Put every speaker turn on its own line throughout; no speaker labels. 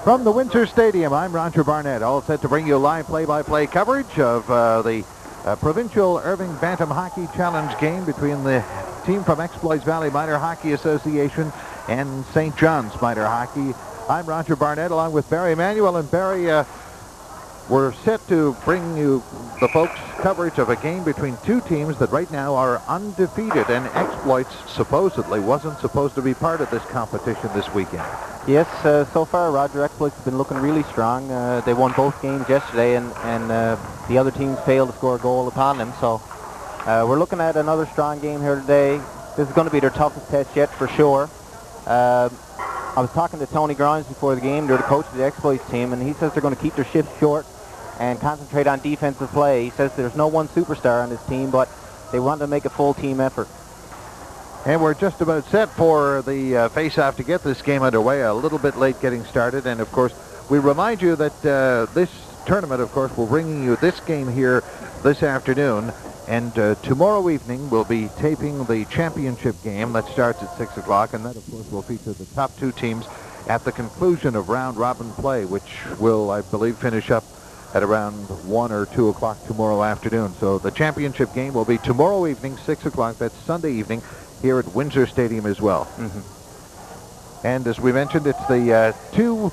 From the Windsor Stadium, I'm Roger Barnett, all set to bring you live play-by-play coverage of the provincial Irving Bantam Hockey Challenge game between the team from Exploits Valley Minor Hockey Association and St. John's Minor Hockey. I'm Roger Barnett along with Barry Emanuel, and Barry, we're set to bring you the folks coverage of a game between two teams that right now are undefeated, and Exploits supposedly wasn't supposed to be part of this competition this weekend.
Yes, so far Roger, Exploits has been looking really strong. They won both games yesterday, and the other teams failed to score a goal upon them. So we're looking at another strong game here today. This is going to be their toughest test yet for sure. I was talking to Tony Grimes before the game. They're the coach of the Exploits team, and he says they're going to keep their shifts short and concentrate on defensive play. He says there's no one superstar on this team, but they want to make a full team effort.
And we're just about set for the face-off to get this game underway. A little bit late getting started. And, of course, we remind you that this tournament, of course, will bring you this game here this afternoon. And tomorrow evening we'll be taping the championship game that starts at 6 o'clock. And that, of course, will feature the top two teams at the conclusion of round-robin play, which will, I believe, finish up at around 1 or 2 o'clock tomorrow afternoon. So the championship game will be tomorrow evening, 6 o'clock. That's Sunday evening, here at Windsor Stadium as well. And as we mentioned, it's the two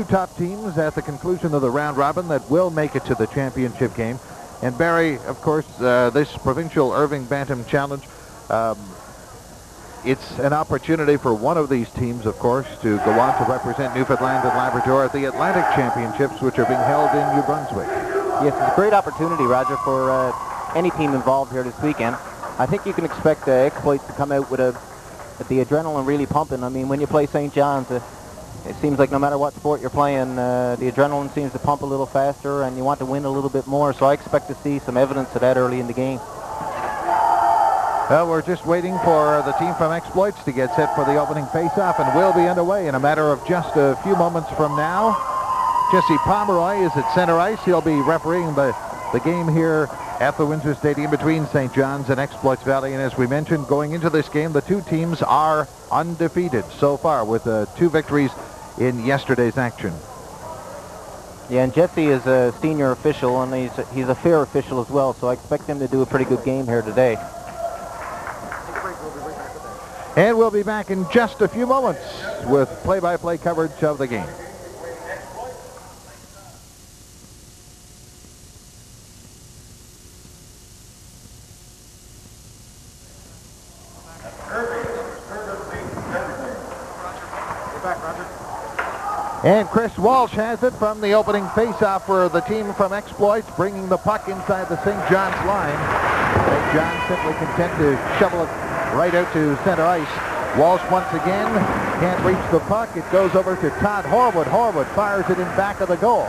top teams at the conclusion of the round robin that will make it to the championship game. And Barry, of course, this provincial Irving Bantam Challenge, it's an opportunity for one of these teams, of course, to go on to represent Newfoundland and Labrador at the Atlantic Championships, which are being held in New Brunswick.
Yes, it's a great opportunity, Roger, for any team involved here this weekend. I think you can expect Exploits to come out with the adrenaline really pumping. I mean, when you play St. John's, it seems like no matter what sport you're playing, the adrenaline seems to pump a little faster, and you want to win a little bit more. So I expect to see some evidence of that early in the game.
Well, we're just waiting for the team from Exploits to get set for the opening face-off, and we'll be underway in a matter of just a few moments from now. Jesse Pomeroy is at center ice. He'll be refereeing the game here at the Windsor Stadium between St. John's and Exploits Valley. And as we mentioned, going into this game, the two teams are undefeated so far with 2 victories in yesterday's action.
Yeah, and Jesse is a senior official, and he's a fair official as well, so I expect him to do a pretty good game here today.
And we'll be back in just a few moments with play-by-play coverage of the game. And Chris Walsh has it from the opening face-off for the team from Exploits, bringing the puck inside the St. John's line. St. John's simply content to shovel it right out to center ice. Walsh once again can't reach the puck. It goes over to Todd Horwood. Horwood fires it in back of the goal.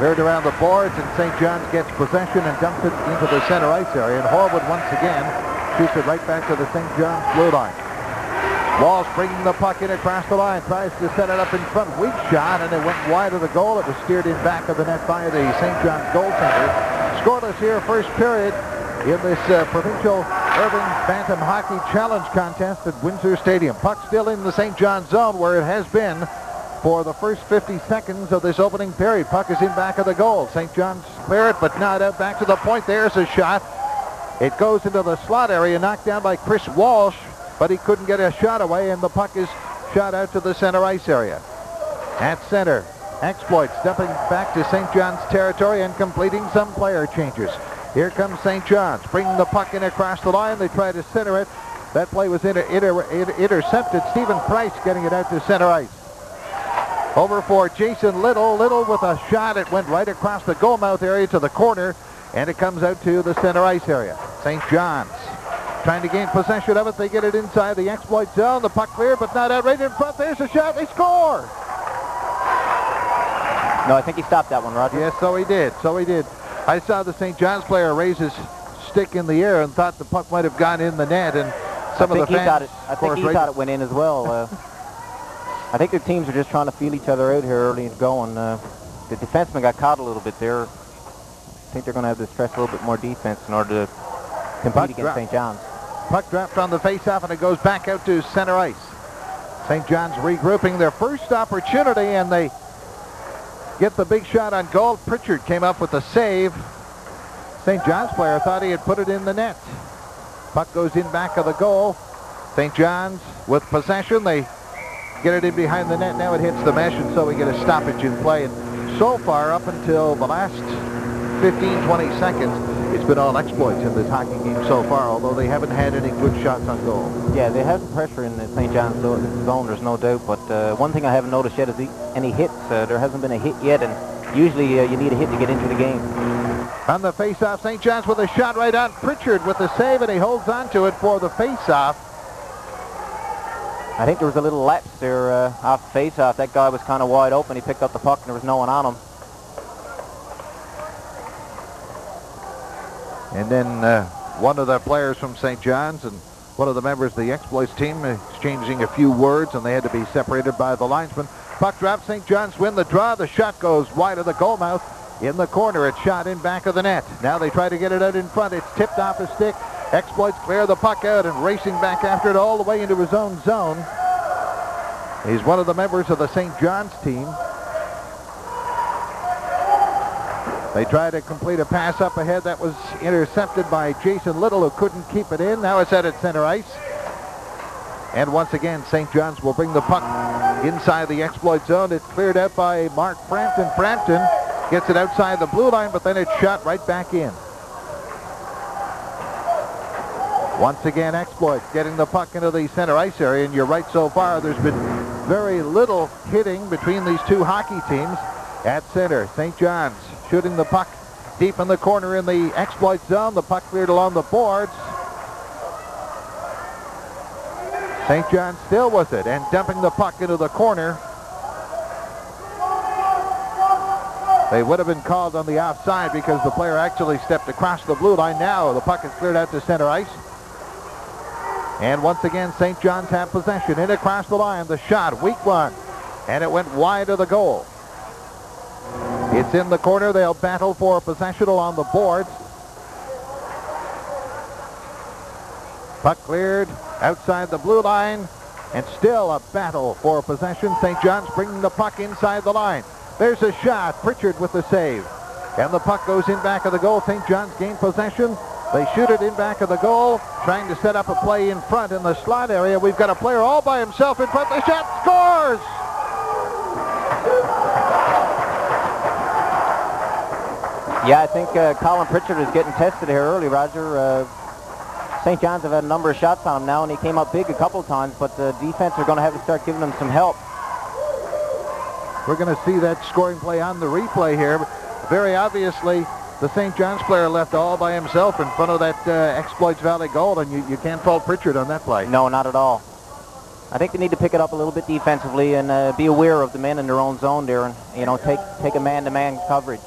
Veered around the boards, and St. John's gets possession and dumps it into the center ice area. And Horwood once again shoots it right back to the St. John's blue line. Walsh bringing the puck in across the line, tries to set it up in front. Weak shot, and it went wide of the goal. It was steered in back of the net by the St. John's goaltender. Scoreless here, first period, in this provincial Irving Bantam Hockey Challenge contest at Windsor Stadium. Puck still in the St. John's zone, where it has been for the first 50 seconds of this opening period. Puck is in back of the goal. St. John's clear it, but not out back to the point. There's a shot. It goes into the slot area, knocked down by Chris Walsh, but he couldn't get a shot away, and the puck is shot out to the center ice area. At center, Exploits stepping back to St. John's territory and completing some player changes. Here comes St. John's, bringing the puck in across the line. They try to center it. That play was intercepted. Stephen Price getting it out to center ice. Over for Jason Little. Little with a shot. It went right across the goal mouth area to the corner, and it comes out to the center ice area. St. John's trying to gain possession of it. They get it inside the Exploit zone. The puck cleared, but not out right in front. There's a shot. They score.
No, I think he stopped that one, Roger.
Yes, so he did. I saw the St. John's player raise his stick in the air and thought the puck might have gone in the net, and some of the fans,
I think he thought it went in as well. I think the teams are just trying to feel each other out here early and going. The defenseman got caught a little bit there. I think they're going to have to stress a little bit more defense in order to compete against St. John's.
Puck dropped on the face-off, and it goes back out to center ice. St. John's regrouping their first opportunity, and they get the big shot on goal. Pritchard came up with the save. St. John's player thought he had put it in the net. Puck goes in back of the goal. St. John's with possession. They get it in behind the net. Now it hits the mesh, and so we get a stoppage in play. And so far, up until the last 15, 20 seconds, it's been all exploits in this hockey game so far, although they haven't had any good shots on goal.
Yeah, they have some pressure in the St. John's zone, there's no doubt. But one thing I haven't noticed yet is any hits. There hasn't been a hit yet, and usually you need a hit to get into the game.
On the face-off, St. John's with a shot right on. Pritchard with the save, and he holds on to it for the face-off.
I think there was a little lapse there off the face-off. That guy was kind of wide open. He picked up the puck, and there was no one on him.
And then one of the players from St. John's and one of the members of the Exploits team exchanging a few words, and they had to be separated by the linesman. Puck drops. St. John's win the draw. The shot goes wide of the goal mouth. In the corner, it's shot in back of the net. Now they try to get it out in front. It's tipped off his stick. Exploits clear the puck out and racing back after it all the way into his own zone. He's one of the members of the St. John's team. They try to complete a pass up ahead that was intercepted by Jason Little, who couldn't keep it in. Now it's out at center ice. And once again, St. John's will bring the puck inside the exploit zone. It's cleared out by Mark Frampton. Frampton gets it outside the blue line, but then it's shot right back in. Once again, Exploits getting the puck into the center ice area, and you're right so far. There's been very little hitting between these two hockey teams. At center, St. John's shooting the puck deep in the corner in the exploit zone. The puck cleared along the boards. St. John's still with it and dumping the puck into the corner. They would have been called on the offside because the player actually stepped across the blue line. Now the puck is cleared out to center ice. And once again, St. John's have possession. In across the line, the shot, weak one. And it went wide of the goal. It's in the corner. They'll battle for possession along the boards. Puck cleared outside the blue line. And still a battle for possession. St. John's bringing the puck inside the line. There's a shot. Pritchard with the save. And the puck goes in back of the goal. St. John's gain possession. They shoot it in back of the goal, trying to set up a play in front in the slot area. We've got a player all by himself in front. The shot scores!
Yeah, I think Colin Pritchard is getting tested here early, Roger. St. John's have had a number of shots on him now, and he came up big a couple of times, but the defense are going to have to start giving him some help.
We're going to see that scoring play on the replay here. Very obviously, the St. John's player left all by himself in front of that Exploits Valley goal, and you can't fault Pritchard on that play.
No, not at all. I think they need to pick it up a little bit defensively and be aware of the men in their own zone there, and take a man-to-man coverage.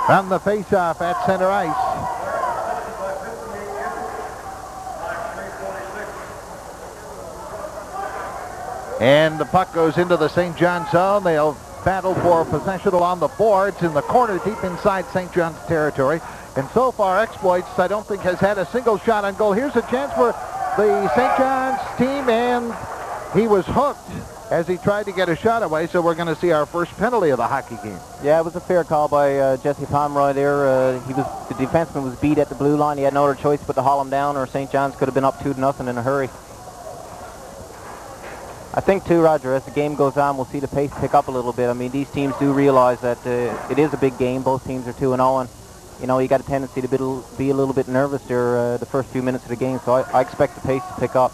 On the face-off at center ice. And the puck goes into the St. John's zone. They'll battle for possession along the boards in the corner deep inside St. John's territory. And so far, Exploits, I don't think, has had a single shot on goal. Here's a chance for the St. John's team, and he was hooked as he tried to get a shot away, so we're going to see our first penalty of the hockey game.
Yeah, it was a fair call by Jesse Pomeroy there. The defenseman was beat at the blue line. He had no other choice but to haul him down, or St. John's could have been up 2-0 in a hurry. I think, too, Roger, as the game goes on, we'll see the pace pick up a little bit. I mean, these teams do realize that it is a big game. Both teams are 2-0, and, you got a tendency to be a little bit nervous there the first few minutes of the game, so I expect the pace to pick up.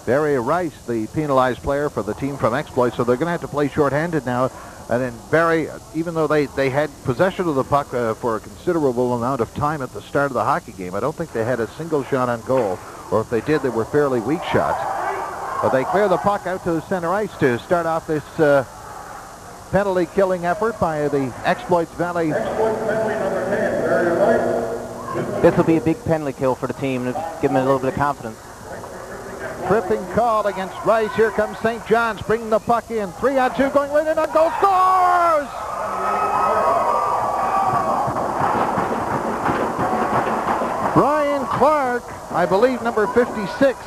Barry Rice, the penalized player for the team from Exploit, so they're going to have to play shorthanded now. And then Barry, even though they had possession of the puck for a considerable amount of time at the start of the hockey game, I don't think they had a single shot on goal, or if they did, they were fairly weak shots. But they clear the puck out to the center ice to start off this penalty-killing effort by the Exploits Valley.
This will be a big penalty kill for the team, to give them a little bit of confidence.
Tripping call against Rice. Here comes St. John's bringing the puck in. 3-on-2 going right in on goal. Scores! Clark, I believe number 56,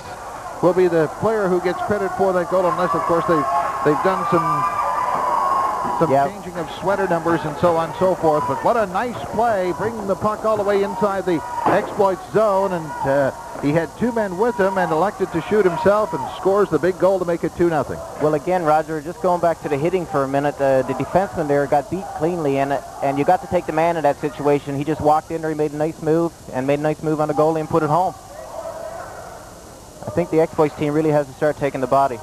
will be the player who gets credit for that goal, unless, of course, they've done some changing of sweater numbers and so on and so forth. But what a nice play, bringing the puck all the way inside the Exploits zone, and he had two men with him and elected to shoot himself and scores the big goal to make it 2-0.
Well, again, Roger, just going back to the hitting for a minute, the defenseman there got beat cleanly, and you got to take the man in that situation. He just walked in there, he made a nice move, and made a nice move on the goalie and put it home. I think the Exploits team really has to start taking the body.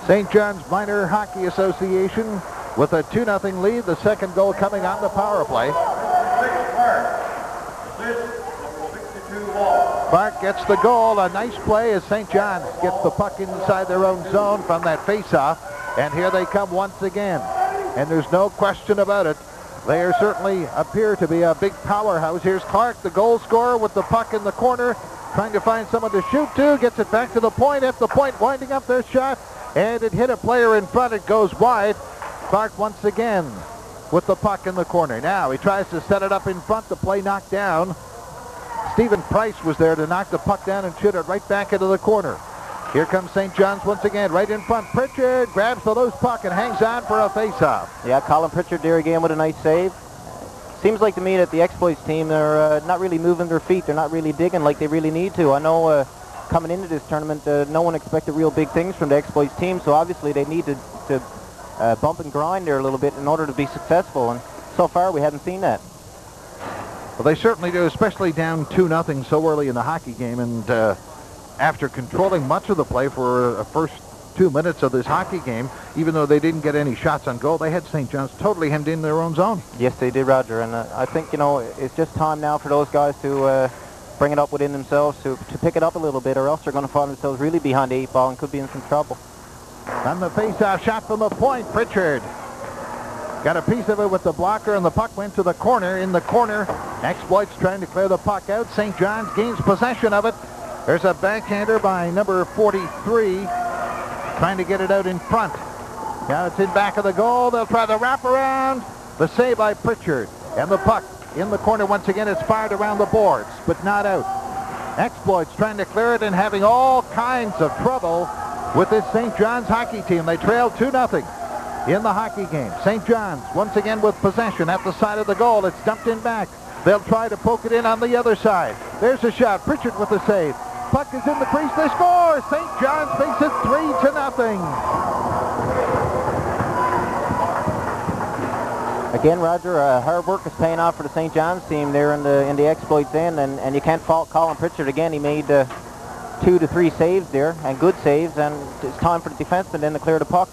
St. John's Minor Hockey Association with a 2-0 lead. The second goal coming on the power play. Clark gets the goal. A nice play as St. John's gets the puck inside their own zone from that faceoff. And here they come once again. And there's no question about it. They are certainly appear to be a big powerhouse. Here's Clark, the goal scorer, with the puck in the corner, trying to find someone to shoot to. Gets it back to the point. At the point, winding up their shot. And it hit a player in front. It goes wide. Clark once again with the puck in the corner. Now he tries to set it up in front. The play knocked down. Stephen Price was there to knock the puck down and shoot it right back into the corner. Here comes St. John's once again, right in front. Pritchard grabs the loose puck and hangs on for a face-off.
Yeah, Colin Pritchard there again with a nice save. Seems like to me that the Exploits team are not really moving their feet. They're not really digging like they really need to. I know coming into this tournament, no one expected real big things from the Exploits team, so obviously they need to bump and grind there a little bit in order to be successful, and so far we haven't seen that.
Well, they certainly do, especially down 2-0 so early in the hockey game, and after controlling much of the play for the first 2 minutes of this hockey game, even though they didn't get any shots on goal, they had St. John's totally hemmed in their own zone.
Yes, they did, Roger, and I think, you know, it's just time now for those guys to bring it up within themselves, to pick it up a little bit, or else they're going to find themselves really behind the 8 ball and could be in some trouble.
On the face-off shot from the point, Pritchard got a piece of it with the blocker, and the puck went to the corner. In the corner, Exploits trying to clear the puck out. St. John's gains possession of it. There's a backhander by number 43 trying to get it out in front. Now it's in back of the goal. They'll try the wraparound. The save by Pritchard, and the puck in the corner once again. It's fired around the boards, but not out. Exploits trying to clear it and having all kinds of trouble with this St. John's hockey team. They trail 2-0 in the hockey game. St. John's once again with possession at the side of the goal. It's dumped in back. They'll try to poke it in on the other side. There's a shot. Pritchard with the save. Puck is in the crease. They score. St. John's makes it 3-0.
Again, Roger, hard work is paying off for the St. John's team there in the Exploits end, and you can't fault Colin Pritchard again. He made 2 to 3 saves there, and good saves, and it's time for the defenseman then to clear the puck.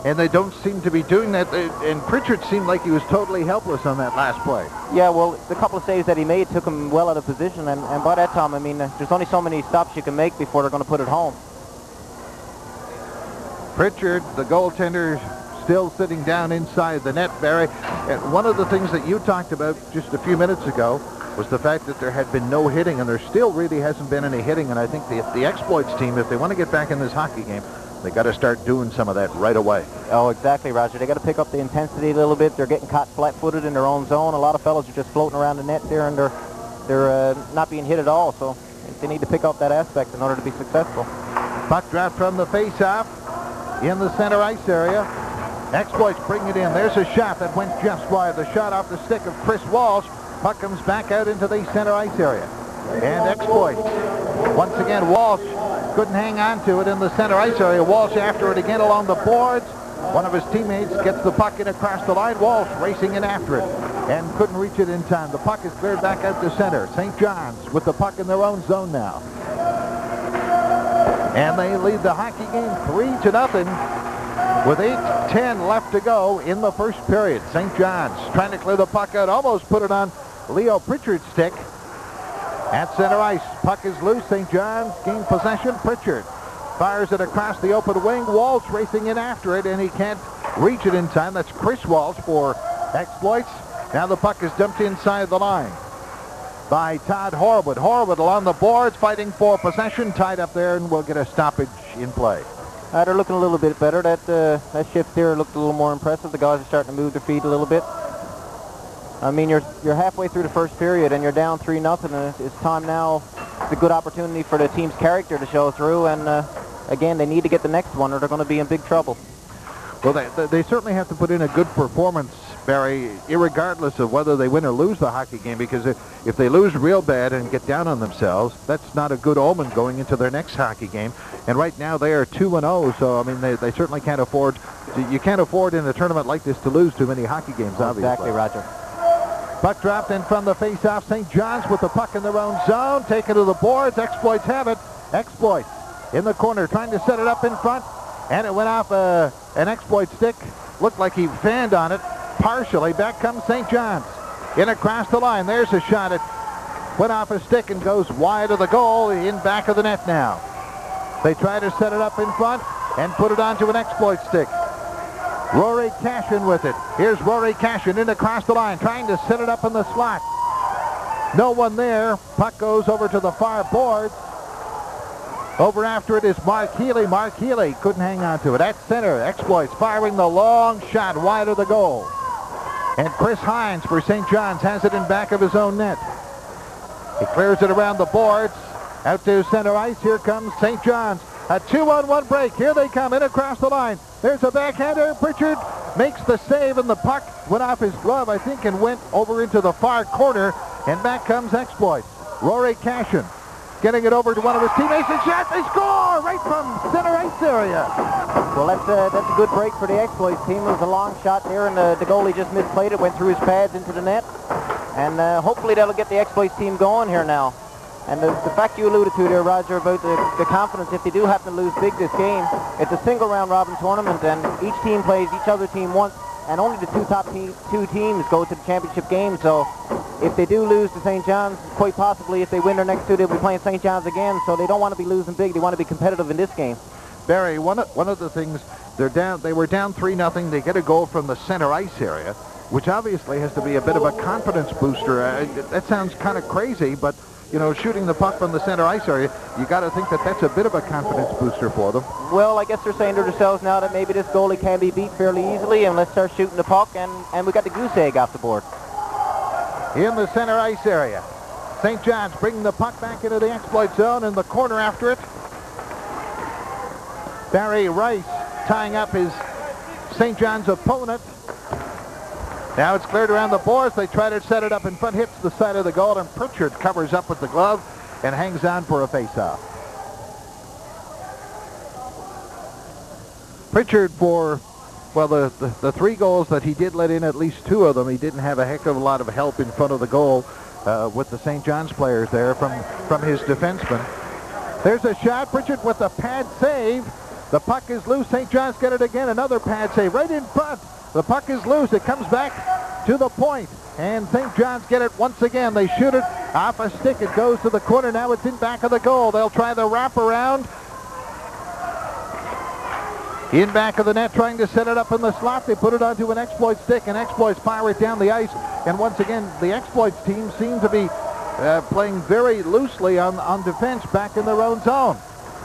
And they don't seem to be doing that, and Pritchard seemed like he was totally helpless on that last play.
Yeah, well, the couple of saves that he made took him well out of position, and by that time, I mean, there's only so many stops you can make before they're going to put it home.
Pritchard, the goaltender, still sitting down inside the net, Barry. And one of the things that you talked about just a few minutes ago was the fact that there had been no hitting, and there still really hasn't been any hitting. And I think the Exploits team, if they want to get back in this hockey game, they got to start doing some of that right away.
Oh, exactly, Roger. They got to pick up the intensity a little bit. They're getting caught flat-footed in their own zone. A lot of fellas are just floating around the net there, and they're not being hit at all. So they need to pick up that aspect in order to be successful.
Puck dropped from the face-off in the center ice area. Exploits bring it in. There's a shot that went just wide. The shot off the stick of Chris Walsh. Puck comes back out into the center ice area. And Exploits. Once again, Walsh couldn't hang on to it in the center ice area. Walsh after it again along the boards. One of his teammates gets the puck in across the line. Walsh racing in after it and couldn't reach it in time. The puck is cleared back out to center. St. John's with the puck in their own zone now. And they lead the hockey game 3-0. With 8:10 left to go in the first period. St. John's trying to clear the puck out. Almost put it on Leo Pritchard's stick. At center ice, puck is loose. St. John's gain possession. Pritchard fires it across the open wing. Walsh racing in after it, and he can't reach it in time. That's Chris Walsh for Exploits. Now the puck is dumped inside the line by Todd Horwood. Horwood along the boards fighting for possession. Tied up there, and we'll get a stoppage in play.
They're looking a little bit better. That shift there looked a little more impressive. The guys are starting to move their feet a little bit. I mean, you're halfway through the first period and you're down 3-0. It's time now. It's a good opportunity for the team's character to show through. And again, they need to get the next one or they're going to be in big trouble.
Well, they certainly have to put in a good performance, Barry, irregardless of whether they win or lose the hockey game, because if they lose real bad and get down on themselves, that's not a good omen going into their next hockey game. And right now they are 2-0, so I mean they certainly can't afford. You can't afford in a tournament like this to lose too many hockey games. Obviously.
Exactly, Roger.
Puck dropped in from the face-off. St. John's with the puck in their own zone, taken to the boards. Exploits have it. Exploits in the corner, trying to set it up in front, and it went off an Exploit stick. Looked like he fanned on it partially. Back comes St. John's. In across the line. There's a shot. It went off a stick and goes wide of the goal, in back of the net now. They try to set it up in front and put it onto an Exploit stick. Rory Cashin with it. Here's Rory Cashin in across the line, trying to set it up in the slot. No one there. Puck goes over to the far boards. Over after it is Mark Healy. Mark Healy couldn't hang on to it. At center, Exploits firing the long shot wide of the goal. And Chris Hines for St. John's has it in back of his own net. He clears it around the boards. Out to center ice. Here comes St. John's. A 2-on-1 break. Here they come in across the line. There's a backhander. Pritchard makes the save, and the puck went off his glove, I think, and went over into the far corner. And back comes Exploits. Rory Cashin getting it over to one of his teammates. And shot. They score right from center ice area.
Well, that's a good break for the Exploits team. It was a long shot there, and the goalie just misplayed it. Went through his pads into the net. And hopefully that'll get the Exploits team going here now. And the fact you alluded to there, Roger, about the confidence, if they do happen to lose big this game, it's a single round robin tournament, and each team plays each other team once, and only the two teams go to the championship game. So if they do lose to St. John's, quite possibly if they win their next two, they'll be playing St. John's again. So they don't want to be losing big. They want to be competitive in this game.
Barry, one of the things, they were down 3-0. They get a goal from the center ice area, which obviously has to be a bit of a confidence booster. That sounds kind of crazy, but you know, shooting the puck from the center ice area, you got to think that that's a bit of a confidence booster for them.
Well, I guess they're saying to themselves now that maybe this goalie can be beat fairly easily, and let's start shooting the puck, and we got the goose egg off the board.
In the center ice area, St. John's bringing the puck back into the Exploit zone in the corner after it. Barry Rice tying up his St. John's opponent. Now it's cleared around the boards. They try to set it up in front, hits the side of the goal, and Pritchard covers up with the glove and hangs on for a face-off. Pritchard for, well, the 3 goals that he did let in, at least 2 of them, he didn't have a heck of a lot of help in front of the goal with the St. John's players there from his defenseman. There's a shot. Pritchard with the pad save. The puck is loose. St. John's get it again. Another pad save right in front. The puck is loose. It comes back to the point. And St. John's get it once again. They shoot it off a stick. It goes to the corner. Now it's in back of the goal. They'll try the wraparound. In back of the net, trying to set it up in the slot. They put it onto an Exploit stick, and Exploits fire it down the ice. And once again, the Exploits team seem to be playing very loosely on defense back in their own zone.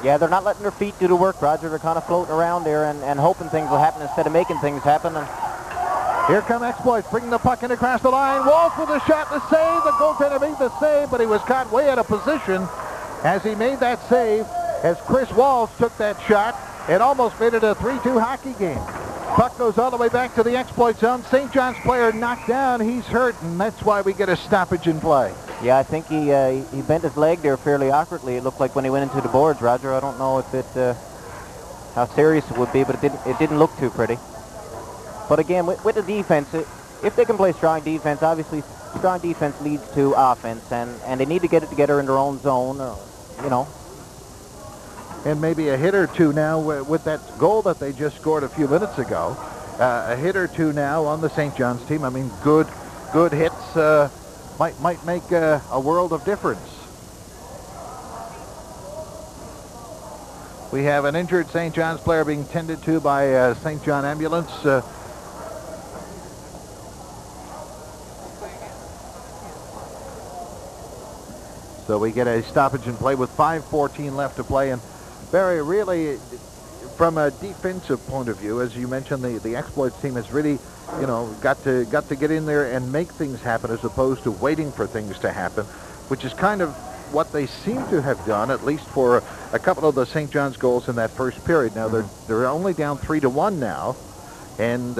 Yeah, they're not letting their feet do the work, Roger. They're kind of floating around there and hoping things will happen instead of making things happen. And
here come Exploits, bringing the puck in across the line. Walsh with a shot to save. The goaltender made the save, but he was caught way out of position as he made that save. As Chris Walsh took that shot, it almost made it a 3-2 hockey game. Puck goes all the way back to the Exploit zone. St. John's player knocked down. He's hurt, and that's why we get a stoppage in play.
Yeah, I think he bent his leg there fairly awkwardly. It looked like when he went into the boards, Roger. I don't know if how serious it would be, but it didn't look too pretty. But again, with the defense, if they can play strong defense, obviously strong defense leads to offense, and they need to get it together in their own zone, you know.
And maybe a hit or two now with that goal that they just scored a few minutes ago. A hit or two now on the St. John's team. I mean, good hits might make a world of difference. We have an injured St. John's player being tended to by St. John ambulance. So we get a stoppage in play with 5:14 left to play. And Barry, really, from a defensive point of view, as you mentioned, the Exploits team has really, got to get in there and make things happen as opposed to waiting for things to happen, which is kind of what they seem to have done, at least for a couple of the St. John's goals in that first period. Now they're only down 3-1 now, and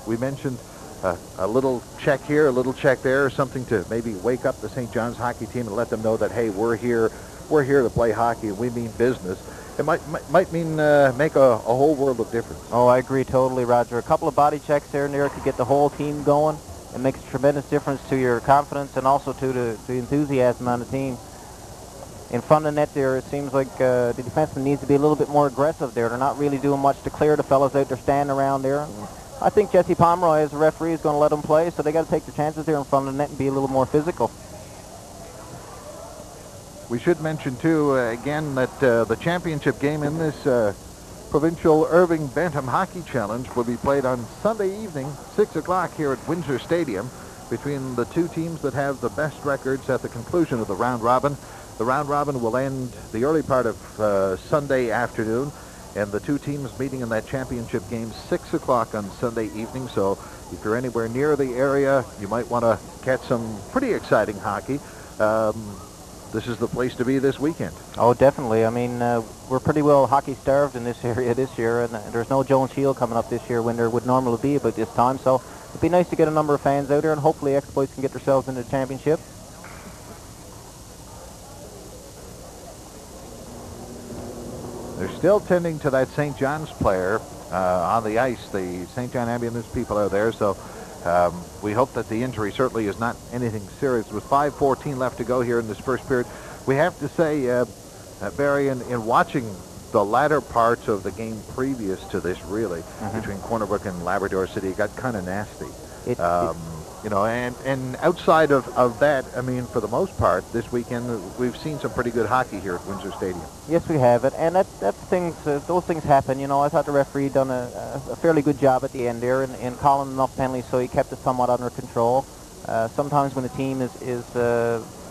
we mentioned a little check here, a little check there, something to maybe wake up the St. John's hockey team and let them know that, hey, we're here to play hockey and we mean business. It might mean make a whole world of difference.
Oh, I agree totally, Roger. A couple of body checks there and there could get the whole team going. It makes a tremendous difference to your confidence and also to the enthusiasm on the team. In front of the net there, it seems like the defenseman needs to be a little bit more aggressive there. They're not really doing much to clear the fellas out there standing around there. I think Jesse Pomeroy, as a referee, is going to let them play, so they got to take their chances there in front of the net and be a little more physical.
We should mention, too, again, that the championship game in this provincial Irving Bantam Hockey Challenge will be played on Sunday evening, 6 o'clock here at Windsor Stadium, between the two teams that have the best records at the conclusion of the round robin. The round robin will end the early part of Sunday afternoon, and the two teams meeting in that championship game 6 o'clock on Sunday evening. So if you're anywhere near the area, you might want to catch some pretty exciting hockey. This is the place to be this weekend.
Oh, definitely. I mean, we're pretty well hockey starved in this area this year, and there's no Jones Shield coming up this year when there would normally be about this time. So it'd be nice to get a number of fans out there, and hopefully Exploits can get themselves into the championship.
They're still tending to that St. John's player on the ice. The St. John ambulance people are there, so we hope that the injury certainly is not anything serious. With 5:14 left to go here in this first period, we have to say, Barry, in watching the latter parts of the game previous to this, really, between Corner Brook and Labrador City, it got kind of nasty. And outside of that, I mean, for the most part, this weekend we've seen some pretty good hockey here at Windsor Stadium.
Yes, we have it, and that's things. Those things happen. I thought the referee done a fairly good job at the end there in calling enough penalties so he kept it somewhat under control. Sometimes when the team is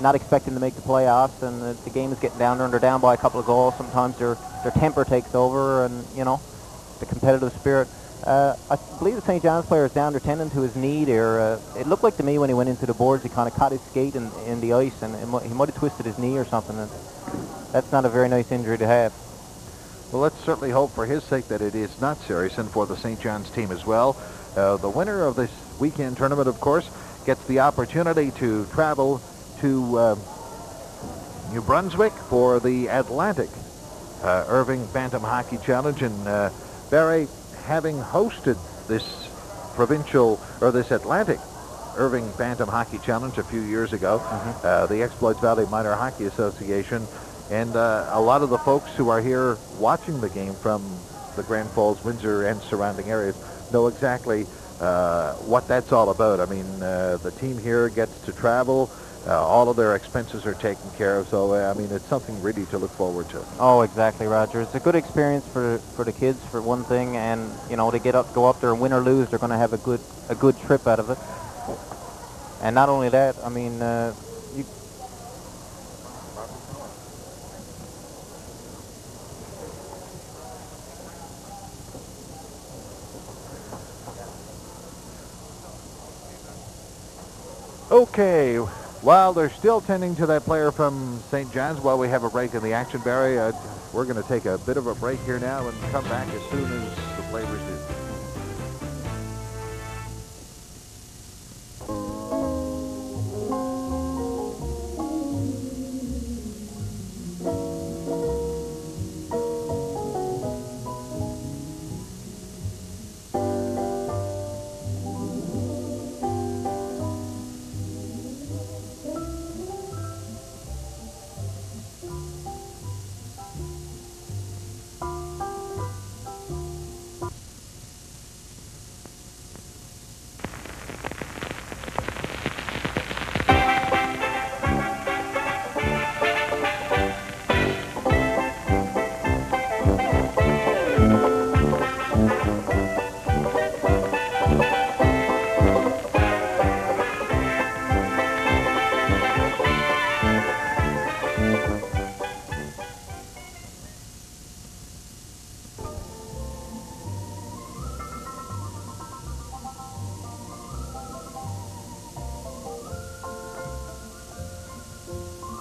not expecting to make the playoffs and the game is getting down there and they're down by a couple of goals, sometimes their temper takes over, and the competitive spirit. I believe the St. John's player is down there tending to his knee there. It looked like to me when he went into the boards, he kind of caught his skate in the ice, and he might have twisted his knee or something. And that's not a very nice injury to have.
Well, let's certainly hope for his sake that it is not serious, and for the St. John's team as well. The winner of this weekend tournament, of course, gets the opportunity to travel to New Brunswick for the Atlantic Irving Bantam Hockey Challenge. And Barry, having hosted this this Atlantic Irving Bantam Hockey Challenge a few years ago, the Exploits Valley Minor Hockey Association, and a lot of the folks who are here watching the game from the Grand Falls, Windsor, and surrounding areas know exactly what that's all about. I mean, the team here gets to travel. All of their expenses are taken care of, so I mean, it's something really to look forward to.
Oh, exactly, Roger. It's a good experience for the kids, for one thing, and to go up there and win or lose, they're going to have a good trip out of it. And not only that, I mean,
Okay. While they're still tending to that player from St. John's, while we have a break in the action, Barry, we're going to take a bit of a break here now and come back as soon as the play resumes.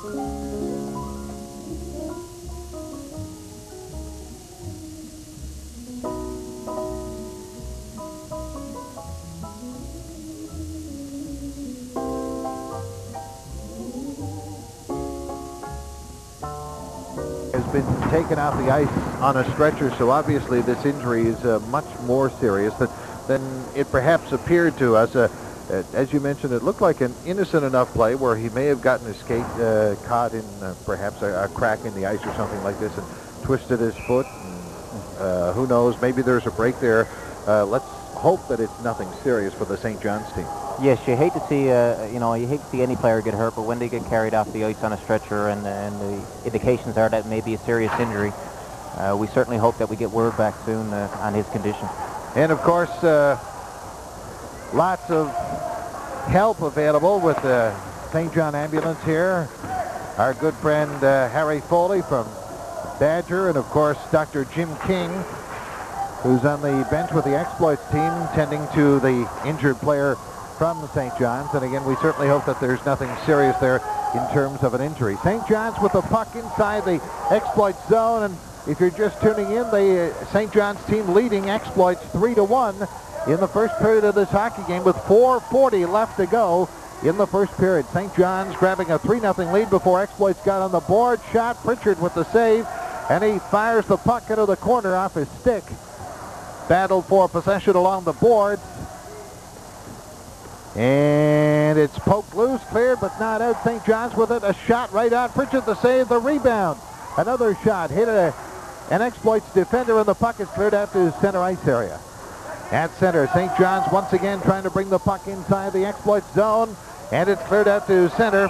Has been taken off the ice on a stretcher, so obviously this injury is much more serious than it perhaps appeared to us. As you mentioned, it looked like an innocent enough play where he may have gotten his skate caught in perhaps a crack in the ice or something like this and twisted his foot. And, who knows, maybe there's a break there. Let's hope that it's nothing serious for the St. John's team.
Yes, you hate to see, you hate to see any player get hurt, but when they get carried off the ice on a stretcher and the indications are that it may be a serious injury, we certainly hope that we get word back soon on his condition.
And of course, lots of help available with the St. John ambulance here. Our good friend Harry Foley from Badger, and of course Dr. Jim King, who's on the bench with the exploits team, tending to the injured player from the St. John's. And again, we certainly hope that there's nothing serious there in terms of an injury. St. John's with the puck inside the exploits zone, and if you're just tuning in, the St. John's team leading exploits 3-1 in the first period of this hockey game with 4:40 left to go in the first period. St. John's grabbing a 3-0 lead before exploits got on the board. Shot, Pritchard with the save, and he fires the puck into the corner off his stick. Battled for possession along the boards. And it's poked loose, cleared, but not out. St. John's with it. A shot right on Pritchard, the save, the rebound. Another shot hit an exploits defender, and the puck is cleared out to center ice area. At center, St. John's once again trying to bring the puck inside the exploits zone, and it's cleared out to center.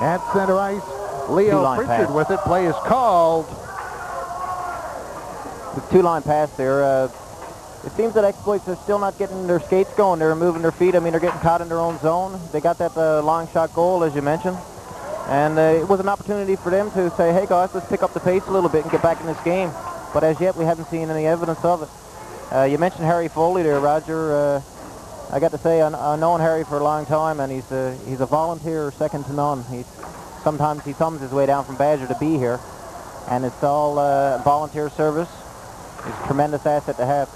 At center ice, Leo Pritchard with it. Play is called.
The two-line pass there. It seems that exploits are still not getting their skates going. They're moving their feet. I mean, they're getting caught in their own zone. They got that long shot goal, as you mentioned. And it was an opportunity for them to say, hey, guys, let's pick up the pace a little bit and get back in this game. But as yet, we haven't seen any evidence of it. You mentioned Harry Foley there, Roger. I got to say, I've known Harry for a long time, and he's a volunteer second to none. Sometimes he thumbs his way down from Badger to be here, and it's all volunteer service. It's a tremendous asset to have.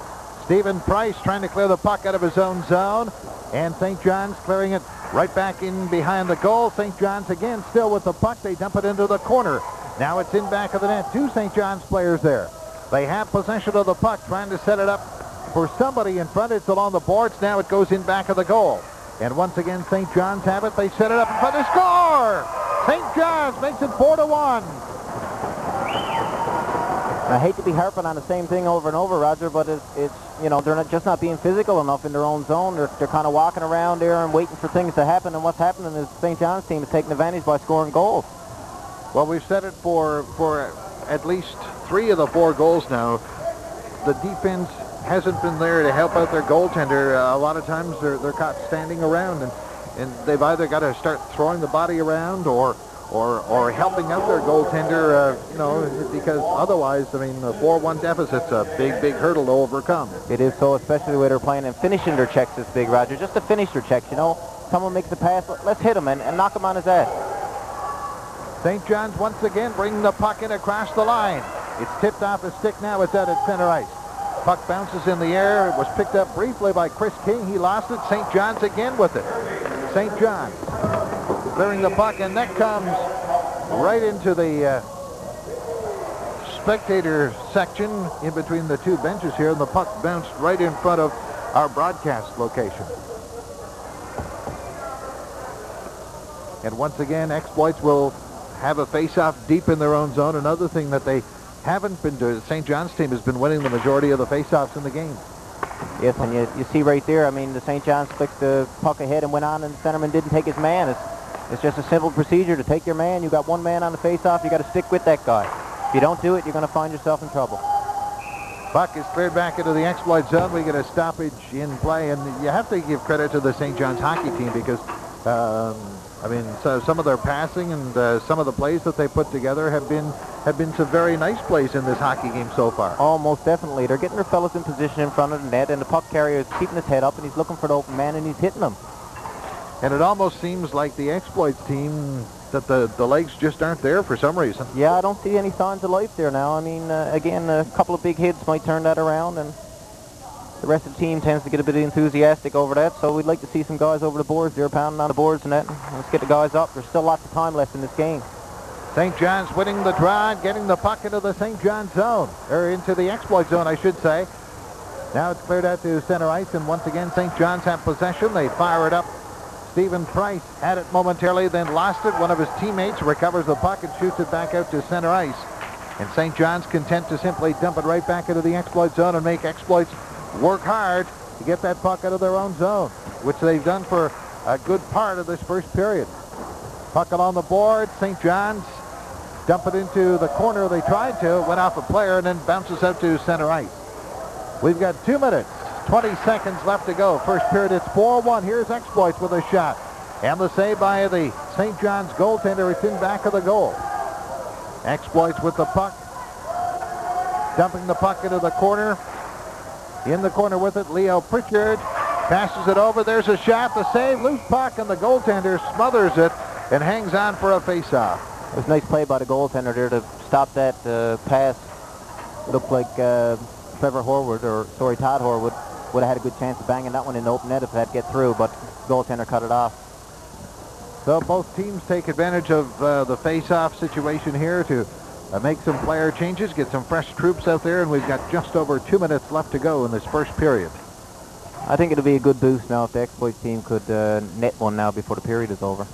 Stephen Price trying to clear the puck out of his own zone, and St. John's clearing it right back in behind the goal. St. John's again still with the puck. They dump it into the corner. Now it's in back of the net. Two St. John's players there. They have possession of the puck, trying to set it up for somebody in front. It's along the boards. Now it goes in back of the goal. And once again, St. John's have it. They set it up in front. They score! St. John's makes it 4-1.
I hate to be harping on the same thing over and over, Roger, but it's they're just not being physical enough in their own zone. They're kind of walking around there and waiting for things to happen, and what's happening is the St. John's team is taking advantage by scoring goals.
Well, we've said it for at least 3 of the 4 goals now. The defense hasn't been there to help out their goaltender. A lot of times they're caught standing around, and they've either got to start throwing the body around or helping out their goaltender, because otherwise, I mean, a 4-1 deficit's a big hurdle to overcome.
It is so, especially the way they're playing, and finishing their checks is big, Roger. Just to finish their checks, someone makes a pass, let's hit him and knock him on his ass.
St. John's once again bringing the puck in across the line. It's tipped off his stick now. It's out at center ice. Puck bounces in the air. It was picked up briefly by Chris King. He lost it. St. John's again with it. St. John's clearing the puck, and that comes right into the spectator section in between the 2 benches here, and the puck bounced right in front of our broadcast location. And once again, exploits will have a face-off deep in their own zone. Another thing that they haven't been doing, the St. John's team has been winning the majority of the face-offs in the game.
Yes, and you see right there, I mean, the St. John's flicked the puck ahead and went on, and the centerman didn't take his man. It's just a simple procedure to take your man. You got one man on the face-off. You got to stick with that guy. If you don't do it, you're going to find yourself in trouble.
Puck is cleared back into the exploit zone. We get a stoppage in play, and you have to give credit to the St. John's hockey team because, so some of their passing and some of the plays that they put together have been some very nice plays in this hockey game so far.
Oh, most definitely. They're getting their fellas in position in front of the net, and the puck carrier is keeping his head up, and he's looking for the open man, and he's hitting them.
And it almost seems like the exploits team that the legs just aren't there for some reason.
Yeah, I don't see any signs of life there now. I mean, again, a couple of big hits might turn that around, and the rest of the team tends to get a bit enthusiastic over that. So we'd like to see some guys over the boards there, pounding on the boards and that. Let's get the guys up. There's still lots of time left in this game.
St. John's winning the draw and getting the puck into the St. John's zone, or into the exploit zone, I should say. Now it's cleared out to center ice, and once again St. John's have possession. They fire it up. Stephen Price had it momentarily, then lost it. One of his teammates recovers the puck and shoots it back out to center ice. And St. John's content to simply dump it right back into the exploit zone and make exploits work hard to get that puck out of their own zone, which they've done for a good part of this first period. Puck along the board. St. John's dump it into the corner. They tried to. It went off a player and then bounces out to center ice. We've got 2 minutes, 20 seconds left to go. First period, it's 4-1. Here's Exploits with a shot. And the save by the St. John's goaltender. It's in back of the goal. Exploits with the puck. Dumping the puck into the corner. In the corner with it, Leo Pritchard passes it over. There's a shot. The save, loose puck, and the goaltender smothers it and hangs on for a face-off.
It was a nice play by the goaltender there to stop that pass. It looked like Todd Horwood would have had a good chance of banging that one in the open net if that get through, but the goaltender cut it off.
So both teams take advantage of the face-off situation here to make some player changes, get some fresh troops out there, and we've got just over 2 minutes left to go in this first period.
I think it'll be a good boost now if the Exploits team could net one now before the period is over.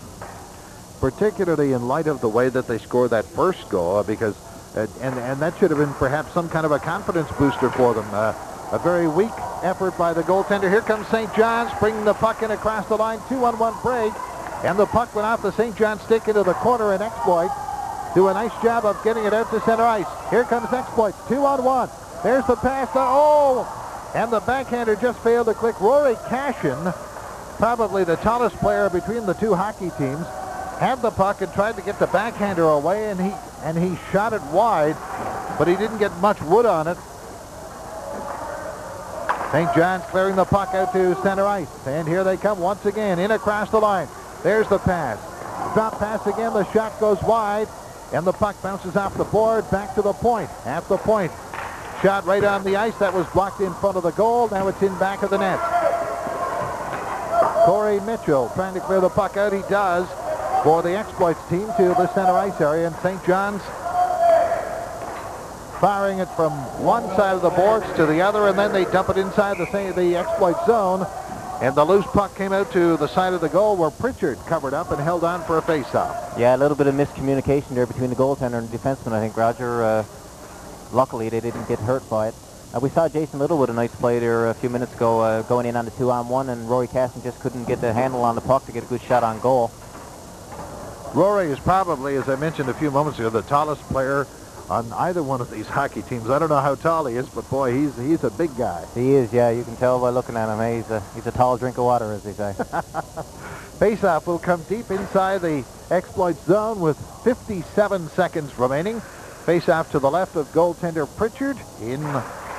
Particularly in light of the way that they scored that first goal, because and that should have been perhaps some kind of a confidence booster for them. A very weak effort by the goaltender. Here comes St. John's, bringing the puck in across the line. 2-on-1 break, and the puck went off the St. John's stick into the corner, and Exploit do a nice job of getting it out to center ice. Here comes Exploit, 2-on-1. There's the pass. And the backhander just failed to click. Rory Cashin, probably the tallest player between the two hockey teams, had the puck and tried to get the backhander away, and he shot it wide, but he didn't get much wood on it. St. John's clearing the puck out to center ice, and here they come once again, in across the line. There's the pass. Drop pass again, the shot goes wide, and the puck bounces off the board, back to the point. At the point, shot right on the ice, that was blocked in front of the goal, now it's in back of the net. Corey Mitchell trying to clear the puck out, he does, for the Exploits team to the center ice area, and St. John's firing it from one side of the boards to the other, and then they dump it inside the Exploit zone, and the loose puck came out to the side of the goal where Pritchard covered up and held on for a face-off.
Yeah, a little bit of miscommunication there between the goaltender and the defenseman, I think, Roger. Luckily, they didn't get hurt by it. We saw Jason Little with a nice play there a few minutes ago, going in on the 2-on-1, and Rory Casson just couldn't get the handle on the puck to get a good shot on goal.
Rory is probably, as I mentioned a few moments ago, the tallest player on either one of these hockey teams. I don't know how tall he is, but boy, he's a big guy.
He is, yeah. You can tell by looking at him. He's a tall drink of water, as they say.
Faceoff will come deep inside the Exploit zone with 57 seconds remaining. Faceoff to the left of goaltender Pritchard, in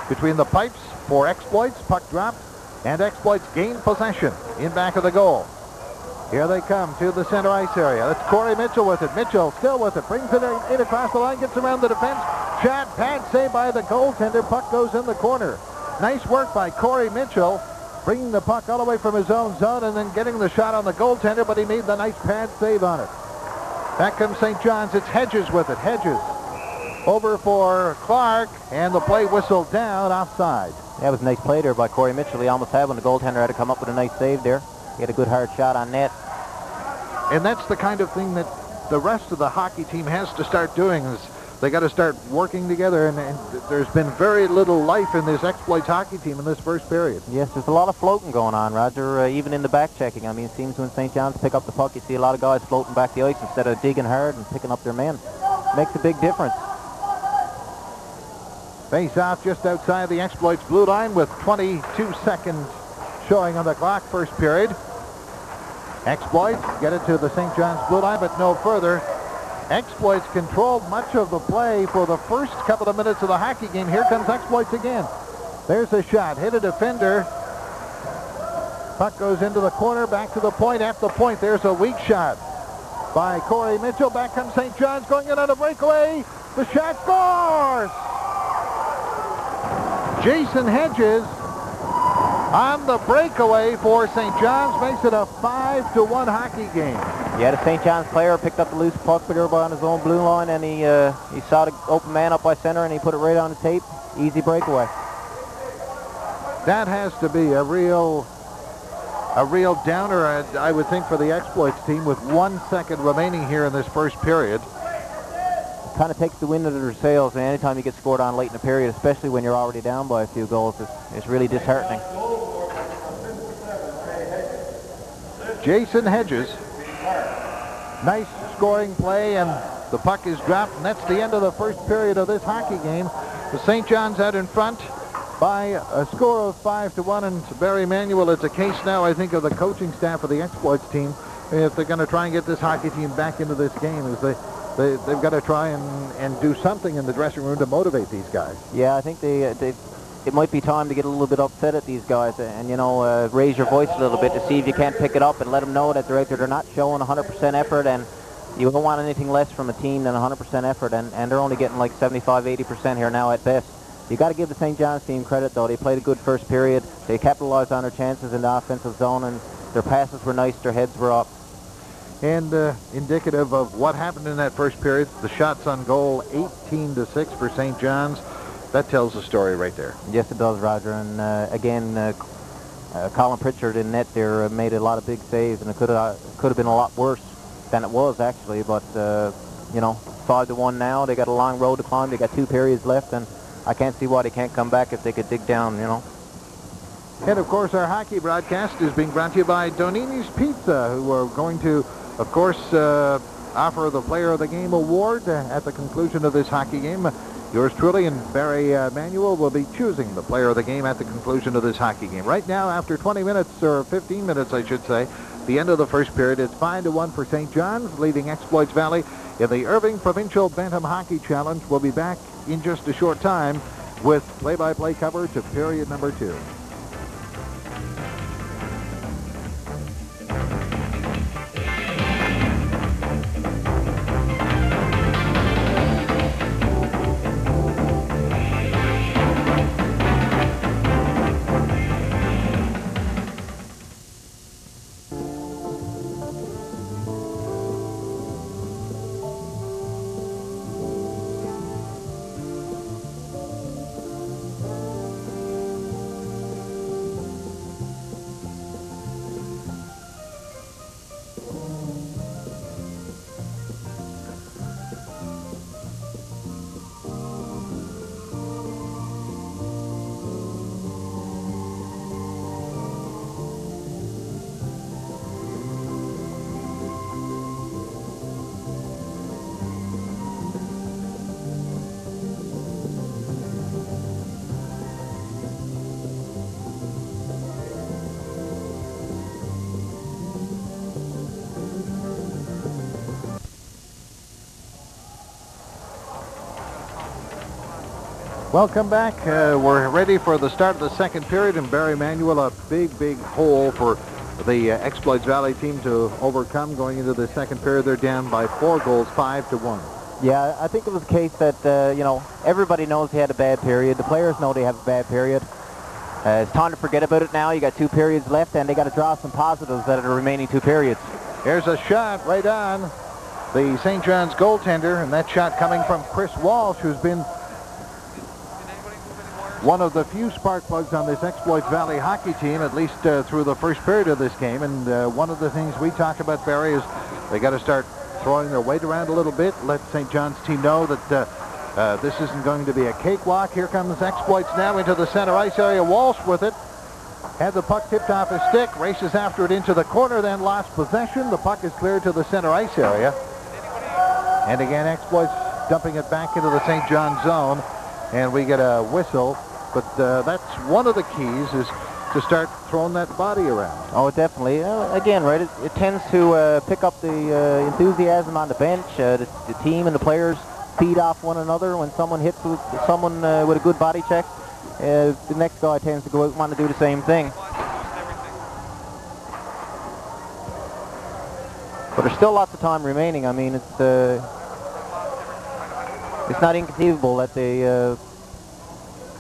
between the pipes for Exploits. Puck dropped, and Exploits gain possession in back of the goal. Here they come to the center ice area. That's Corey Mitchell with it. Mitchell still with it. Brings it in across the line. Gets around the defense. Shot, pad save by the goaltender. Puck goes in the corner. Nice work by Corey Mitchell. Bringing the puck all the way from his own zone and then getting the shot on the goaltender, but he made the nice pad save on it. Back comes St. John's. It's Hedges with it. Hedges over for Clark, and the play whistled down offside.
That was a nice play there by Corey Mitchell. He almost had when the goaltender had to come up with a nice save there. He had a good hard shot on net.
And that's the kind of thing that the rest of the hockey team has to start doing. Is they got to start working together, and there's been very little life in this Exploits hockey team in this first period.
Yes, there's a lot of floating going on, Roger, even in the back checking. I mean, it seems when St. John's pick up the puck, you see a lot of guys floating back the ice instead of digging hard and picking up their men. Makes a big difference.
Face off just outside the Exploits blue line with 22 seconds showing on the clock, first period. Exploits get it to the St. John's blue line, but no further. Exploits controlled much of the play for the first couple of minutes of the hockey game. Here comes Exploits again. There's a shot. Hit a defender. Puck goes into the corner, back to the point. At the point, there's a weak shot. by Corey Mitchell. Back comes St. John's going in on a breakaway. The shot scores! Jason Hedges on the breakaway for St. John's makes it a 5-1 hockey game.
Yeah, the St. John's player picked up the loose puck, put it over on his own blue line, and he saw the open man up by center, and he put it right on the tape. Easy breakaway.
That has to be a real downer, I would think, for the Exploits team with 1 second remaining here in this first period.
It kind of takes the wind out of their sails, and anytime you get scored on late in the period, especially when you're already down by a few goals, it's really disheartening.
Jason Hedges. Nice scoring play, and the puck is dropped, and that's the end of the first period of this hockey game. The St. John's out in front by a score of 5-1, and Barry Manuel, it's a case now, I think, of the coaching staff of the Exploits team. If they're going to try and get this hockey team back into this game, is they've got to try and do something in the dressing room to motivate these guys.
Yeah, I think it might be time to get a little bit upset at these guys and, you know, raise your voice a little bit to see if you can't pick it up and let them know that they're out there. They're not showing 100% effort, and you don't want anything less from a team than 100% effort, and they're only getting like 75-80% here now at best. You got to give the St. John's team credit, though. They played a good first period. They capitalized on their chances in the offensive zone, and their passes were nice, their heads were up.
And indicative of what happened in that first period, the shots on goal, 18-6 for St. John's. That tells the story right there.
Yes, it does, Roger. And again, Colin Pritchard in net there made a lot of big saves, and it could have been a lot worse than it was, actually. But, you know, 5-1 now. They got a long road to climb. They got 2 periods left, and I can't see why they can't come back if they could dig down, you know.
And, of course, our hockey broadcast is being brought to you by Donini's Pizza, who are going to, of course, offer the Player of the Game award at the conclusion of this hockey game. Yours truly and Barry Manuel will be choosing the Player of the Game at the conclusion of this hockey game. Right now, after 20 minutes, or 15 minutes, I should say, the end of the first period, it's 5-1 for St. John's, leading Exploits Valley in the Irving Provincial Bantam Hockey Challenge. We'll be back in just a short time with play-by-play coverage of period number 2. Welcome back. We're ready for the start of the second period, and Barry Manuel, a big hole for the Exploits Valley team to overcome going into the second period. They're down by 4 goals, 5-1.
Yeah, I think it was a case that, you know, everybody knows he had a bad period. The players know they have a bad period. It's time to forget about it now. You got 2 periods left, and they got to draw some positives out of the remaining 2 periods.
Here's a shot right on the St. John's goaltender, and that shot coming from Chris Walsh, who's been one of the few spark plugs on this Exploits Valley hockey team, at least through the first period of this game. And one of the things we talk about, Barry, is they got to start throwing their weight around a little bit, let St. John's team know that this isn't going to be a cakewalk. Here comes Exploits now into the center ice area. Walsh with it. Had the puck tipped off his stick, races after it into the corner, then lost possession. The puck is cleared to the center ice area. And again, Exploits dumping it back into the St. John zone. And we get a whistle. But that's one of the keys, is to start throwing that body around.
Oh, definitely. Again, right, it tends to pick up the enthusiasm on the bench. The team and the players feed off one another. When someone hits someone with a good body check, the next guy tends to go out and want to do the same thing.
But
there's still lots of time remaining. I mean, it's not inconceivable that they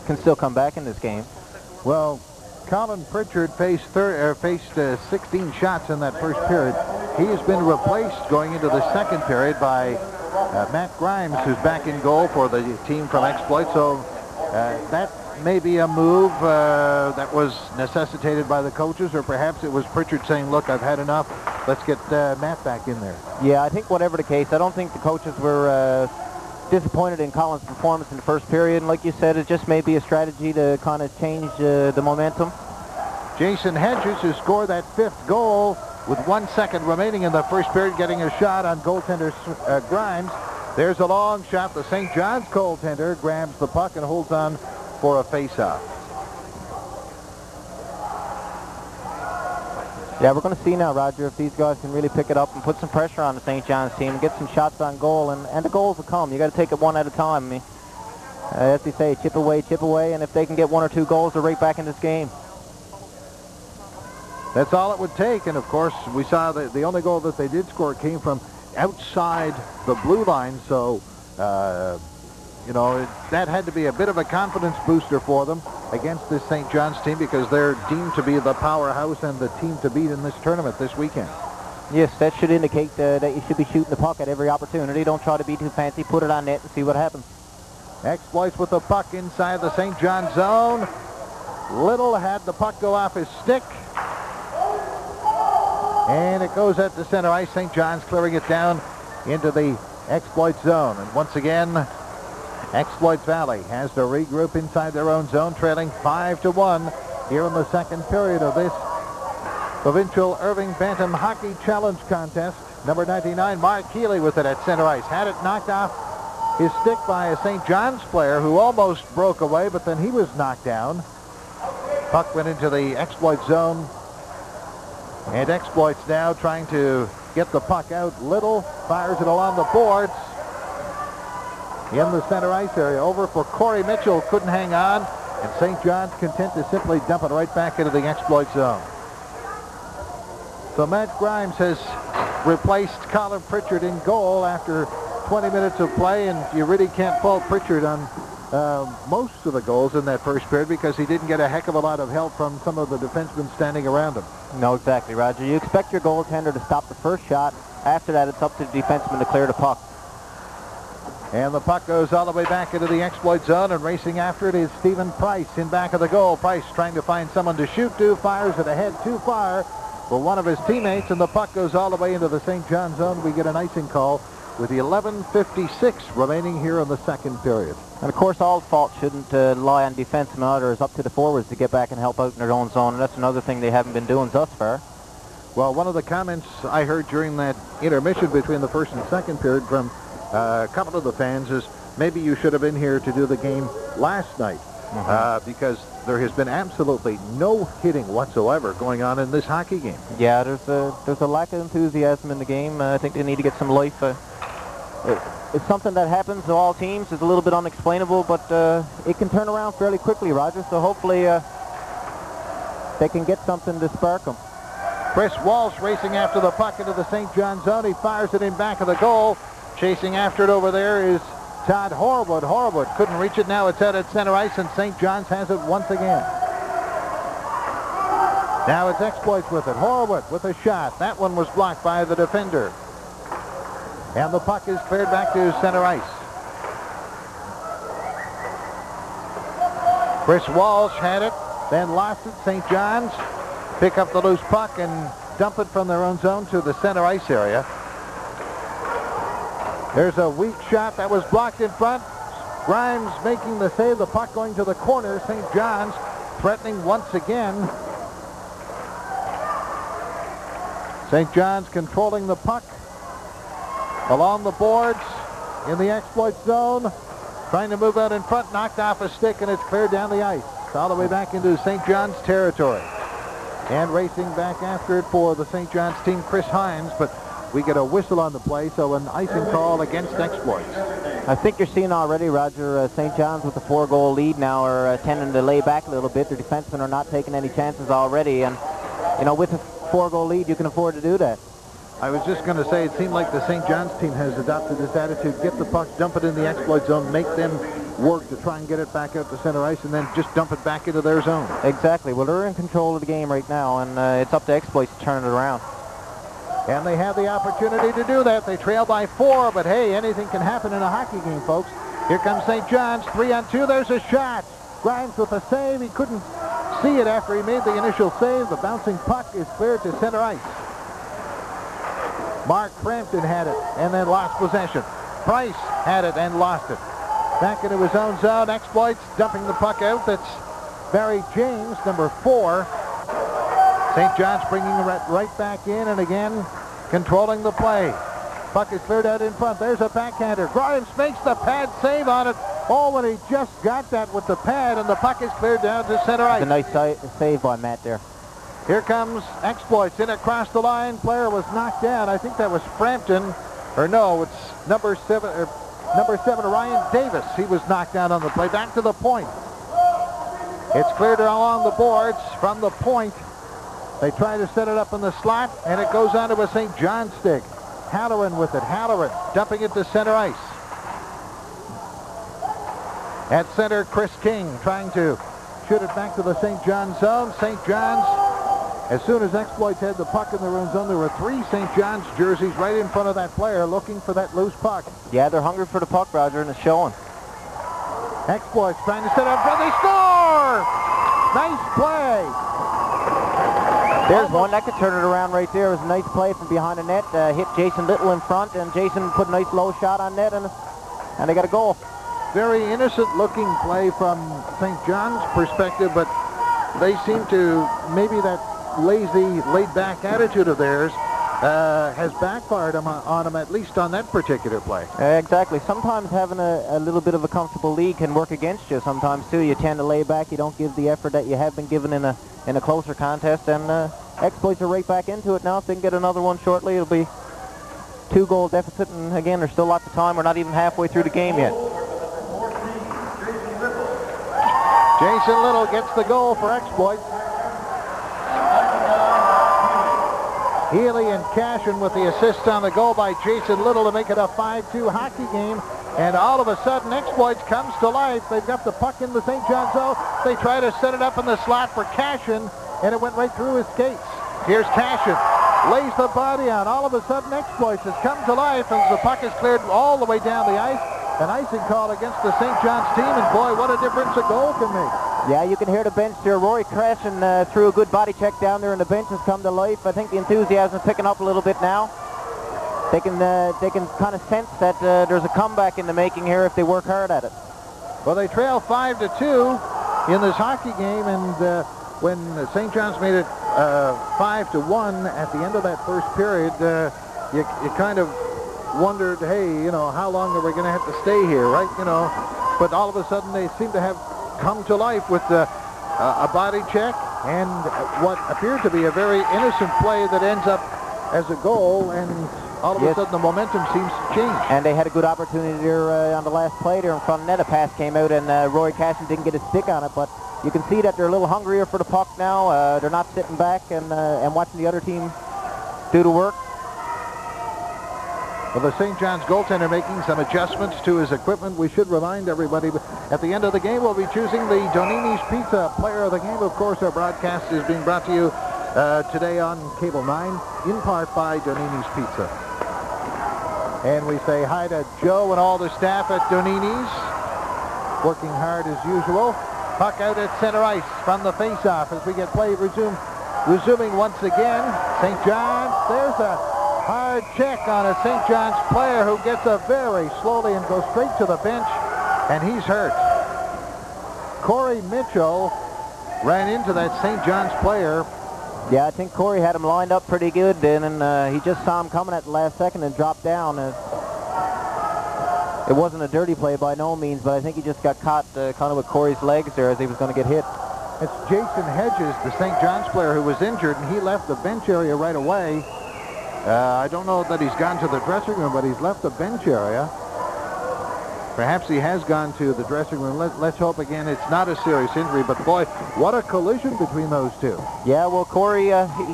can still come back in this game.
Well, Colin Pritchard faced 16 shots in that first period. He has been replaced going into the second period by Matt Grimes, who's back in goal for the team from Exploit. So that may be a move that was necessitated by the coaches, or perhaps it was Pritchard saying, look, I've had enough. Let's get Matt back in there.
Yeah, I think whatever the case, I don't think the coaches were disappointed in Colin's performance in the first period. And like you said, it just may be a strategy to kind of change the momentum.
Jason Hedges, who scored that 5th goal with 1 second remaining in the first period, getting a shot on goaltender Grimes. There's a long shot. The St. John's goaltender grabs the puck and holds on for a face-off.
Yeah, we're going to see now, Roger, if these guys can really pick it up and put some pressure on the St. John's team and get some shots on goal, and the goals will come. You got to take it one at a time. I mean, as they say, chip away, and if they can get 1 or 2 goals, they're right back in this game.
That's all it would take, and of course, we saw that the only goal that they did score came from outside the blue line, so you know, that had to be a bit of a confidence booster for them against this St. John's team, because they're deemed to be the powerhouse and the team to beat in this tournament this weekend.
Yes, that should indicate that you should be shooting the puck at every opportunity. Don't try to be too fancy. Put it on net and see what happens.
Exploits with the puck inside the St. John's zone. Little had the puck go off his stick. And it goes at the center ice. St. John's clearing it down into the Exploit zone. And once again, Exploit Valley has to regroup inside their own zone, trailing 5-1 here in the second period of this provincial Irving Bantam Hockey Challenge contest. Number 99, Mark Healy, with it at center ice. Had it knocked off his stick by a St. John's player who almost broke away, but then he was knocked down. Puck went into the Exploit zone. And Exploit's now trying to get the puck out. Little fires it along the boards in the center ice area. Over for Corey Mitchell. Couldn't hang on. And St. John's content to simply dump it right back into the Exploit zone. So Matt Grimes has replaced Colin Pritchard in goal after 20 minutes of play, and you really can't fault Pritchard on most of the goals in that first period, because he didn't get a heck of a lot of help from some of the defensemen standing around him.
No, exactly, Roger. You expect your goaltender to stop the first shot. After that, it's up to the defenseman to clear the puck.
And the puck goes all the way back into the Exploit zone, and racing after it is Stephen Price in back of the goal. Price trying to find someone to shoot to, fires it ahead too far for one of his teammates, and the puck goes all the way into the St. John's zone. We get an icing call with 11:56 remaining here in the second period.
And of course, all fault shouldn't lie on defensemen either. It's up to the forwards to get back and help out in their own zone, and that's another thing they haven't been doing thus far.
Well, one of the comments I heard during that intermission between the first and second period from a couple of the fans is, maybe you should have been here to do the game last night, because there has been absolutely no hitting whatsoever going on in this hockey game.
Yeah, there's a lack of enthusiasm in the game. I think they need to get some life. It's something that happens to all teams. It's a little bit unexplainable, but it can turn around fairly quickly, Roger. So hopefully they can get something to spark them.
Chris Walsh racing after the puck into the St. John's zone. He fires it in back of the goal. Chasing after it over there is Todd Horwood. Horwood couldn't reach it. Now it's out at center ice, and St. John's has it once again. Now it's Exploits with it. Horwood with a shot. That one was blocked by the defender. And the puck is cleared back to center ice. Chris Walsh had it, then lost it. St. John's pick up the loose puck and dump it from their own zone to the center ice area. There's a weak shot that was blocked in front. Grimes making the save. The puck going to the corner. St. John's threatening once again. St. John's controlling the puck along the boards in the Exploit zone. Trying to move out in front. Knocked off a stick, and it's cleared down the ice. All the way back into St. John's territory. And racing back after it for the St. John's team, Chris Hines, but we get a whistle on the play, so an icing call against Exploits.
I think you're seeing already, Roger, St. John's with a 4-goal lead now are tending to lay back a little bit. Their defensemen are not taking any chances already, and you know, with a 4-goal lead, you can afford to do that.
I was just going to say, it seemed like the St. John's team has adopted this attitude: get the puck, dump it in the exploit zone, make them work to try and get it back out to center ice, and then just dump it back into their zone.
Exactly. Well, they're in control of the game right now, and it's up to exploits to turn it around.
And they have the opportunity to do that. They trail by 4, but hey, anything can happen in a hockey game, folks. Here comes St. John's, 3-on-2. There's a shot. Grimes with a save. He couldn't see it after he made the initial save. The bouncing puck is cleared to center ice. Mark Frampton had it and then lost possession. Price had it and lost it. Back into his own zone. Exploits dumping the puck out. That's Barry James, number 4. St. John's bringing it right back in, and again controlling the play. Puck is cleared out in front. There's a backhander. Grimes makes the pad save on it. Oh, and he just got that with the pad, and the puck is cleared down to center ice.
It's a nice save by Matt there.
Here comes Exploits in across the line. Player was knocked down. I think that was Frampton. Or no, it's number 7, Ryan Davis. He was knocked down on the play. Back to the point. It's cleared along the boards from the point. They try to set it up in the slot, and it goes onto a St. John stick. Halloran with it. Halloran dumping it to center ice. At center, Chris King trying to shoot it back to the St. John's zone. St. John's, as soon as Exploits had the puck in their own zone, there were 3 St. John's jerseys right in front of that player looking for that loose puck.
Yeah, they're hungry for the puck, Roger, and it's showing.
Exploits trying to set up front. They score! Nice play.
There's one that could turn it around right there. It was a nice play from behind the net. Hit Jason Little in front, and Jason put a nice low shot on net, and they got a goal.
Very innocent-looking play from St. John's perspective, but they seem to, maybe that lazy, laid-back attitude of theirs has backfired on them, at least on that particular play.
Exactly. Sometimes having a little bit of a comfortable lead can work against you. Sometimes, too, you tend to lay back. You don't give the effort that you have been given in a closer contest, and Exploits are right back into it now. If they can get another one shortly, it'll be 2-goal deficit, and again, there's still lots of time. We're not even halfway through the game yet.
Jason Little gets the goal for Exploits. Healy and Cashin with the assist on the goal by Jason Little to make it a 5-2 hockey game. And all of a sudden, Exploits comes to life. They've got the puck in the St. John's zone. They try to set it up in the slot for Cashin, and it went right through his skates. Here's Cashin. Lays the body on. All of a sudden, Exploits has come to life as the puck is cleared all the way down the ice. An icing call against the St. John's team, and boy, what a difference a goal can make.
Yeah, you can hear the bench there. Rory Crashen threw a good body check down there, and the bench has come to life. I think the enthusiasm is picking up a little bit now. They can kind of sense that there's a comeback in the making here if they work hard at it.
Well, they trail 5-2 in this hockey game, and when St. John's made it 5-1 at the end of that first period, you kind of wondered, hey, you know, how long are we going to have to stay here, right? You know, but all of a sudden they seem to have come to life with a body check and what appeared to be a very innocent play that ends up as a goal, and all of a sudden the momentum seems to change.
And they had a good opportunity there on the last play there in front of net. A pass came out, and Roy Cashin didn't get a stick on it, but you can see that they're a little hungrier for the puck now. They're not sitting back and watching the other team do the work.
Well, the St. John's goaltender making some adjustments to his equipment. We should remind everybody, at the end of the game, we'll be choosing the Donini's Pizza Player of the Game. Of course, our broadcast is being brought to you today on Cable 9, in part by Donini's Pizza. And we say hi to Joe and all the staff at Donini's, working hard as usual. Puck out at center ice from the face-off as we get play resuming once again. St. John's, there's a hard check on a St. John's player who gets up very slowly and goes straight to the bench, and he's hurt. Corey Mitchell ran into that St. John's player.
Yeah, I think Corey had him lined up pretty good then, and he just saw him coming at the last second and dropped down. It wasn't a dirty play by no means, but I think he just got caught kind of with Corey's legs there as he was going to get hit.
It's Jason Hedges, the St. John's player, who was injured, and he left the bench area right away. I don't know that he's gone to the dressing room, but he's left the bench area. Perhaps he has gone to the dressing room. Let's hope again it's not a serious injury. But boy, what a collision between those two.
Yeah, well, Corey,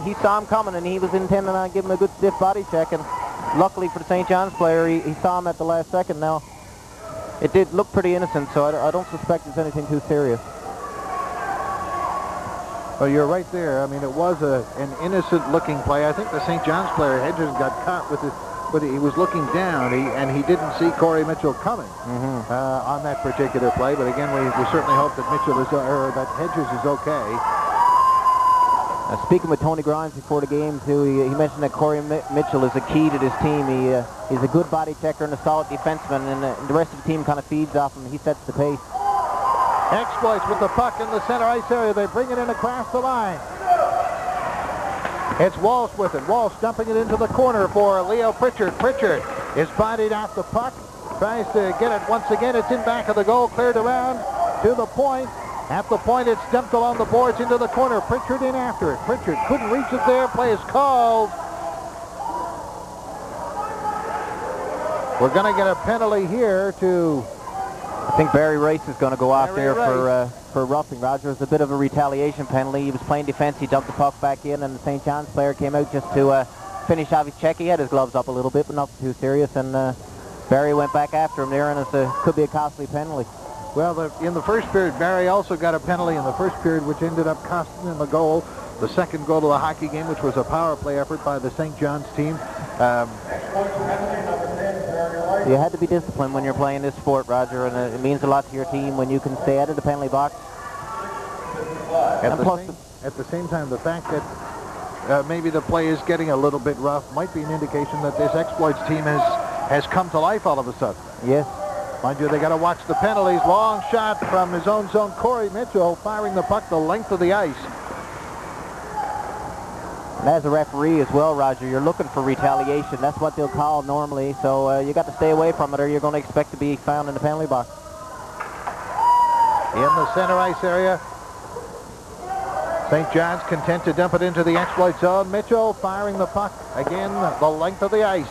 he saw him coming, and he was intending on giving him a good stiff body check. And luckily for the St. John's player, he saw him at the last second. Now, it did look pretty innocent, so I don't suspect it's anything too serious.
Well, you're right there. I mean, it was an innocent-looking play. I think the St. John's player, Hedges, got caught with it, but he was looking down, and he didn't see Corey Mitchell coming on that particular play. But again, we certainly hope that that Hedges is okay.
Speaking with Tony Grimes before the game, too, he mentioned that Corey Mitchell is a key to this team. He's a good body checker and a solid defenseman, and the rest of the team kind of feeds off him. He sets the pace.
Exploits with the puck in the center ice area. They bring it in across the line. It's Walsh with it. Walsh dumping it into the corner for Leo Pritchard. Pritchard is bodied off the puck. Tries to get it once again. It's in back of the goal. Cleared around to the point. At the point, it's dumped along the boards into the corner. Pritchard in after it. Pritchard couldn't reach it there. Play is called. We're going to get a penalty here to...
I think Barry Rice is going to go out there for roughing. Roger, it was a bit of a retaliation penalty. He was playing defense. He dumped the puck back in, and the St. John's player came out just to finish off his check. He had his gloves up a little bit, but nothing too serious, and Barry went back after him there, and it could be a costly penalty.
Well, in the first period, Barry also got a penalty in the first period, which ended up costing him a goal. The second goal of the hockey game, which was a power play effort by the St. John's team.
You had to be disciplined when you're playing this sport, Roger, and it means a lot to your team when you can stay out of the penalty box.
At the same time, the fact that maybe the play is getting a little bit rough might be an indication that this Exploits team has come to life all of a sudden.
Yes.
Mind you, they got to watch the penalties. Long shot from his own zone. Corey Mitchell firing the puck the length of the ice.
And as a referee as well, Roger, you're looking for retaliation. That's what they'll call normally. So you got to stay away from it, or you're going to expect to be found in the penalty box.
In the center ice area, St. John's content to dump it into the exploit zone. Mitchell firing the puck again the length of the ice.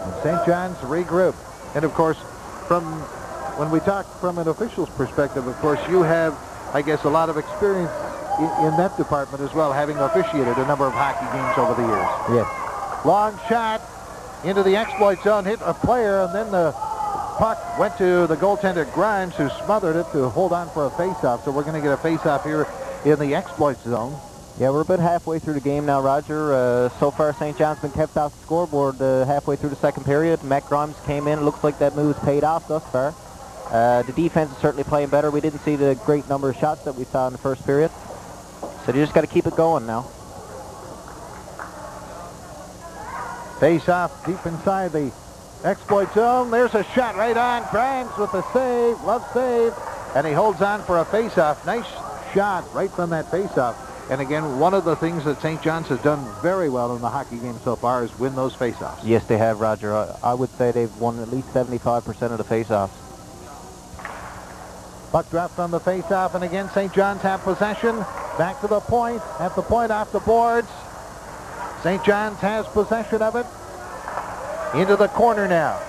And St. John's regroup. And of course, when we talk from an official's perspective, of course, you have, I guess, a lot of experience in that department as well, having officiated a number of hockey games over the years.
Yes.
Long shot into the exploit zone, hit a player, and then the puck went to the goaltender Grimes, who smothered it to hold on for a face-off. So we're going to get a face-off here in the exploit zone.
Yeah, we're about halfway through the game now, Roger. So far, St. John's been kept off the scoreboard halfway through the second period. Matt Grimes came in. Looks like that move's paid off thus far. The defense is certainly playing better. We didn't see the great number of shots that we saw in the first period. So you just got to keep it going now.
Face-off deep inside the exploit zone. There's a shot right on. Grimes with a save. Love save. And he holds on for a face-off. Nice shot right from that face-off. And again, one of the things that St. John's has done very well in the hockey game so far is win those face-offs.
Yes, they have, Roger. I would say they've won at least 75% of the face-offs.
Puck dropped on the face-off, and again, St. John's have possession. Back to the point. At the point off the boards. St. John's has possession of it. Into the corner now.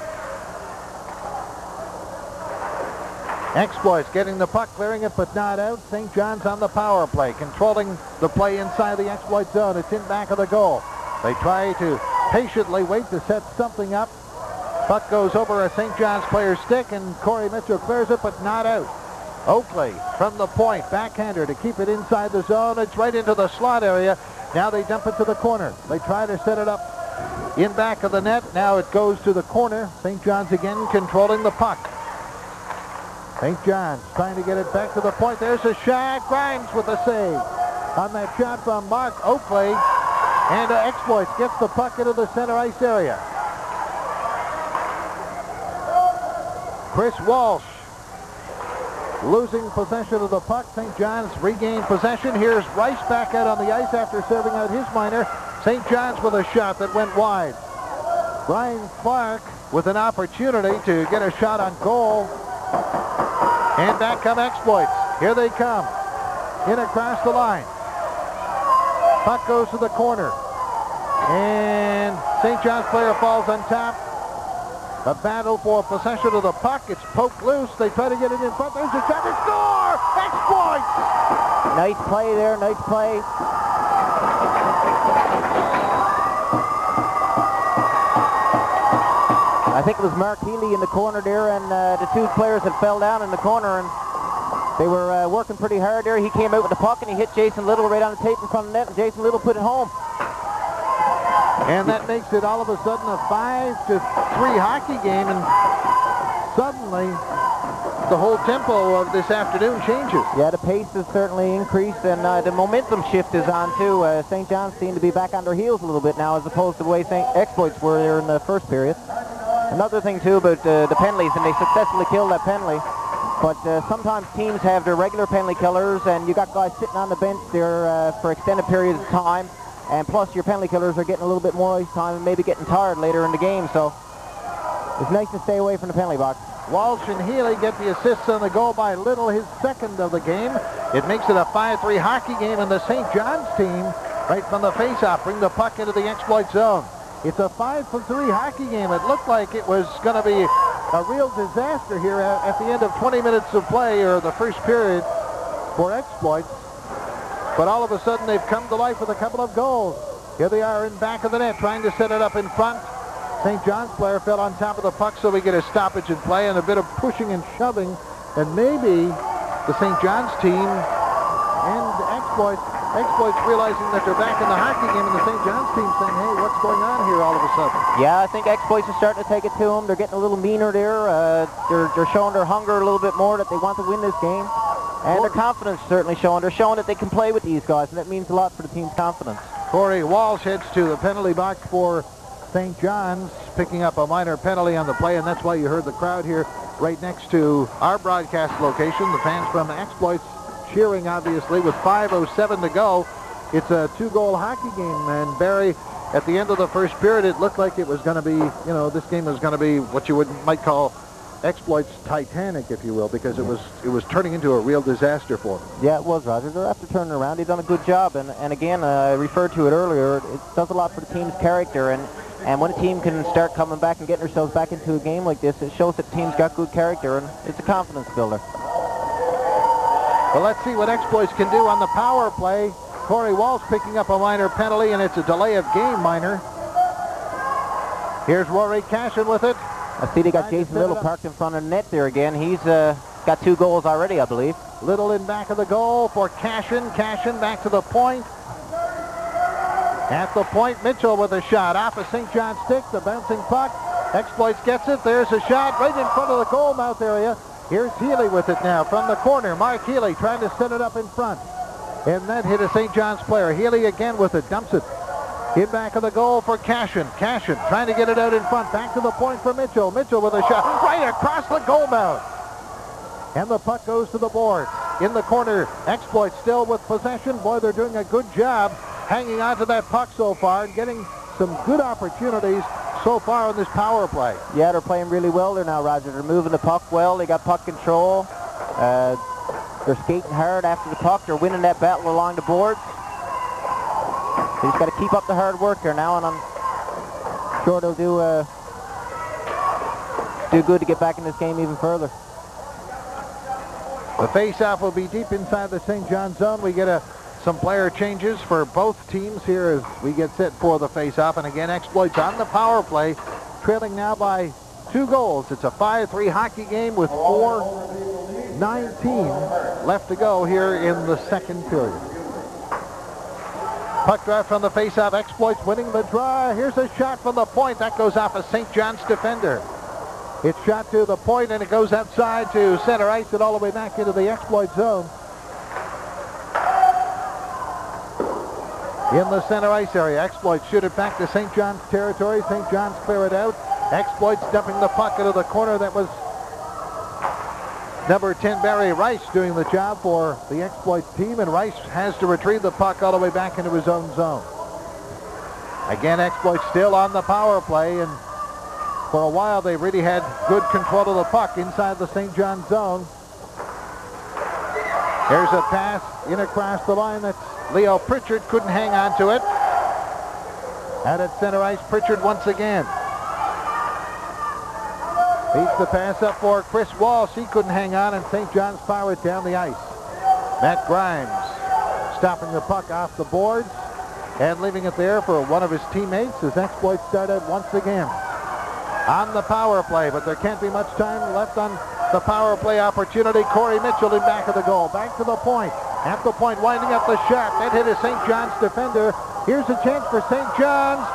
Exploits getting the puck, clearing it, but not out. St. John's on the power play, controlling the play inside the exploit zone. It's in back of the goal. They try to patiently wait to set something up. Puck goes over a St. John's player's stick, and Corey Mitchell clears it, but not out. Oakley from the point, backhander to keep it inside the zone. It's right into the slot area. Now they dump it to the corner. They try to set it up in back of the net. Now it goes to the corner. St. John's again controlling the puck. St. John's trying to get it back to the point. There's a shot. Grimes with a save on that shot from Mark Oakley. And Exploits gets the puck into the center ice area. Chris Walsh losing possession of the puck. St. John's regained possession. Here's Rice back out on the ice after serving out his minor. St. John's with a shot that went wide. Brian Clark with an opportunity to get a shot on goal. And back come Exploits. Here they come. In across the line. Puck goes to the corner. And St. John's player falls on top. A battle for possession of the puck. It's poked loose. They try to get it in front. There's a shot. They score! Exploits!
Nice play there. Nice play. I think it was Mark Healy in the corner there, and the two players had fell down in the corner, and they were working pretty hard there. He came out with the puck, and he hit Jason Little right on the tape in front of the net, and Jason Little put it home.
And that makes it all of a sudden a 5-3 hockey game, and suddenly the whole tempo of this afternoon changes.
Yeah, the pace has certainly increased, and the momentum shift is on too. St. John's seem to be back on their heels a little bit now, as opposed to the way St. Exploits were there in the first period. Another thing too about the penalties, and they successfully killed that penalty. But sometimes teams have their regular penalty killers, and you got guys sitting on the bench there for extended periods of time. And plus, your penalty killers are getting a little bit more ice time and maybe getting tired later in the game. So it's nice to stay away from the penalty box.
Walsh and Healy get the assists on the goal by Little, his second of the game. It makes it a 5-3 hockey game, and the St. John's team, right from the faceoff, bring the puck into the exploit zone. It's a 5-3 hockey game. It looked like it was going to be a real disaster here at the end of 20 minutes of play, or the first period, for Exploits. But all of a sudden, they've come to life with a couple of goals. Here they are in back of the net, trying to set it up in front. St. John's player fell on top of the puck, so we get a stoppage in play and a bit of pushing and shoving. And maybe the St. John's team and Exploits realizing that they're back in the hockey game, and the St. John's team saying, hey, what's going on here all of a sudden?
Yeah, I think Exploits are starting to take it to them. They're getting a little meaner there. They're showing their hunger a little bit more, that they want to win this game. And their confidence certainly showing. They're showing that they can play with these guys, and that means a lot for the team's confidence.
Corey Walsh heads to the penalty box for St. John's, picking up a minor penalty on the play, and that's why you heard the crowd here right next to our broadcast location. The fans from Exploits cheering, obviously, with 5:07 to go. It's a two-goal hockey game, and Barry, at the end of the first period, it looked like it was going to be, this game was going to be what you might call Exploits Titanic, if you will, because it was turning into a real disaster for them.
Yeah, it was, Roger. They're after turning around. They've done a good job, and again, I referred to it earlier, it does a lot for the team's character, and when a team can start coming back and getting themselves back into a game like this, it shows that the team's got good character, and it's a confidence builder.
Well, let's see what Exploits can do on the power play. Corey Walsh picking up a minor penalty, and it's a delay of game minor. Here's Rory Cashin with it.
I see they got Jason Little parked in front of the net there again. He's got 2 goals already, I believe.
Little in back of the goal for Cashin. Cashin back to the point. At the point, Mitchell with a shot off a St. John's stick. The bouncing puck. Exploits gets it. There's a shot right in front of the goal mouth area. Here's Healy with it now from the corner. Mark Healy trying to set it up in front. And that hit a St. John's player. Healy again with it. Dumps it. In back of the goal for Cashin. Cashin trying to get it out in front. Back to the point for Mitchell. Mitchell with a shot right across the goal mouth. And the puck goes to the board. In the corner, Exploits still with possession. Boy, they're doing a good job hanging on to that puck so far and getting some good opportunities so far on this power play.
Yeah, they're playing really well there now, Roger. They're moving the puck well. They got puck control. They're skating hard after the puck. They're winning that battle along the boards. They just got to keep up the hard work there now, and I'm sure they'll do good to get back in this game even further.
The face-off will be deep inside the St. John's zone. We get some player changes for both teams here as we get set for the face-off. And again, Exploits on the power play, trailing now by 2 goals. It's a 5-3 hockey game with 4:19 left to go here in the second period. Puck drive from the face-off. Exploits winning the draw. Here's a shot from the point. That goes off a St. John's defender. It's shot to the point, and it goes outside to center ice and all the way back into the Exploit zone. In the center ice area, Exploits shoot it back to St. John's territory. St. John's clear it out. Exploits dumping the puck into the corner. That was number 10, Barry Rice, doing the job for the Exploit team, and Rice has to retrieve the puck all the way back into his own zone. Again, Exploit still on the power play, and for a while they really had good control of the puck inside the St. John's zone. There's a pass in across the line. That's Leo Pritchard, couldn't hang on to it. And at center ice, Pritchard once again. Beats the pass up for Chris Walsh. He couldn't hang on, and St. John's fire it down the ice. Matt Grimes stopping the puck off the boards and leaving it there for one of his teammates as Exploits start out once again on the power play, but there can't be much time left on the power play opportunity. Corey Mitchell in back of the goal. Back to the point. At the point, winding up the shot. That hit a St. John's defender. Here's a chance for St. John's,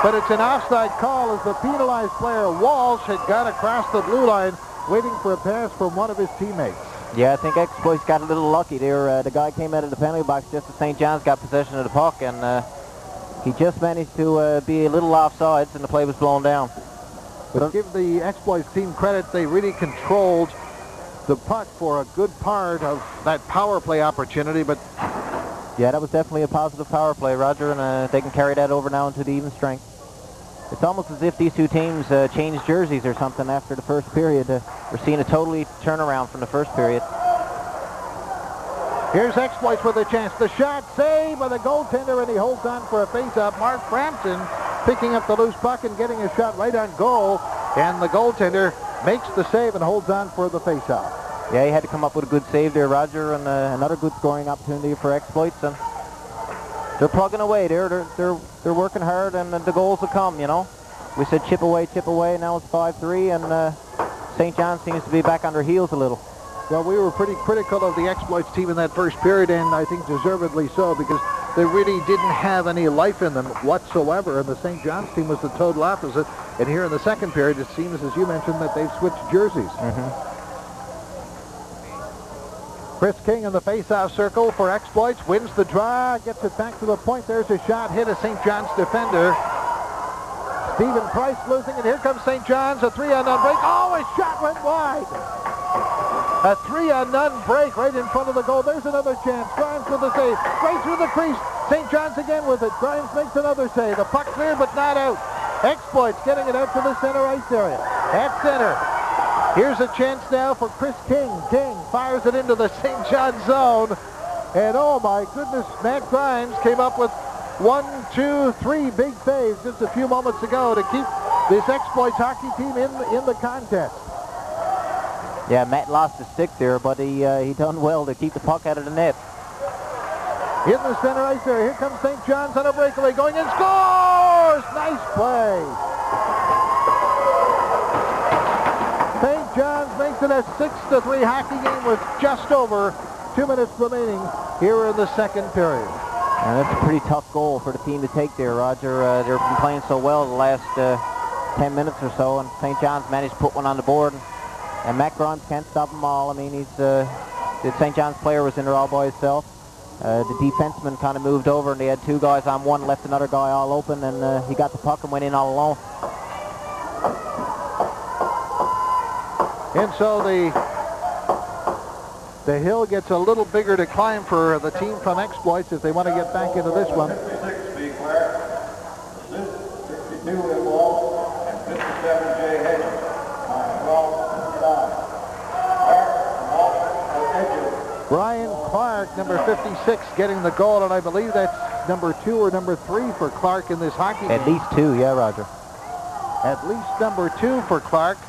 but it's an offside call as the penalized player, Walsh, had got across the blue line waiting for a pass from one of his teammates.
Yeah, I think Exploits got a little lucky there. The guy came out of the penalty box just as St. John's got possession of the puck, and he just managed to be a little offsides, and the play was blown down.
But give the Exploits team credit, they really controlled the puck for a good part of that power play opportunity. But
yeah, that was definitely a positive power play, Roger, and they can carry that over now into the even strength. It's almost as if these two teams changed jerseys or something after the first period. We're seeing a totally turnaround from the first period.
Here's Exploits with a chance. The shot saved by the goaltender, and he holds on for a face-off. Mark Frampton picking up the loose puck and getting a shot right on goal, and the goaltender makes the save and holds on for the face-off.
Yeah, he had to come up with a good save there, Roger, and another good scoring opportunity for Exploits. And they're plugging away there. They're working hard, and the goals will come, you know. We said chip away, now it's 5-3, and St. John's seems to be back on their heels a little.
Well, we were pretty critical of the Exploits team in that first period, and I think deservedly so, because they really didn't have any life in them whatsoever, and the St. John's team was the total opposite. And here in the second period, it seems, as you mentioned, that they've switched jerseys. Chris King in the face-off circle for Exploits, wins the draw, gets it back to the point. There's a shot, hit a St. John's defender. Stephen Price losing, and here comes St. John's, a 3-on-none break. Oh, his shot went wide. A 3-on-none break right in front of the goal. There's another chance. Grimes with the save. Right through the crease. St. John's again with it. Grimes makes another save. The puck cleared, but not out. Exploits getting it out to the center ice area. At center. Here's a chance now for Chris King. King fires it into the St. John's zone. And oh my goodness, Matt Grimes came up with 1, 2, 3 big saves just a few moments ago to keep this Exploits hockey team in the contest.
Yeah, Matt lost his stick there, but he done well to keep the puck out of the net.
In the center ice area, here comes St. John's on a breakaway, going in, scores! Nice play. St. John's makes it a 6-3 hockey game with just over 2 minutes remaining here in the second period.
And that's a pretty tough goal for the team to take there, Roger. They've been playing so well the last 10 minutes or so, and St. John's managed to put one on the board. And Matt Grimes can't stop them all. I mean, the St. John's player was in there all by himself. The defenseman kind of moved over, and they had two guys on one, left another guy all open, and he got the puck and went in all alone.
And so the hill gets a little bigger to climb for the team from Exploits if they want to get back into this one.
62 in Wall and 57 Jay Hedges.
Brian Clark, number 56, getting the goal, and I believe that's number 2 or number 3 for Clark in this hockey game.
At least 2, yeah, Roger.
At least number 2 for Clark,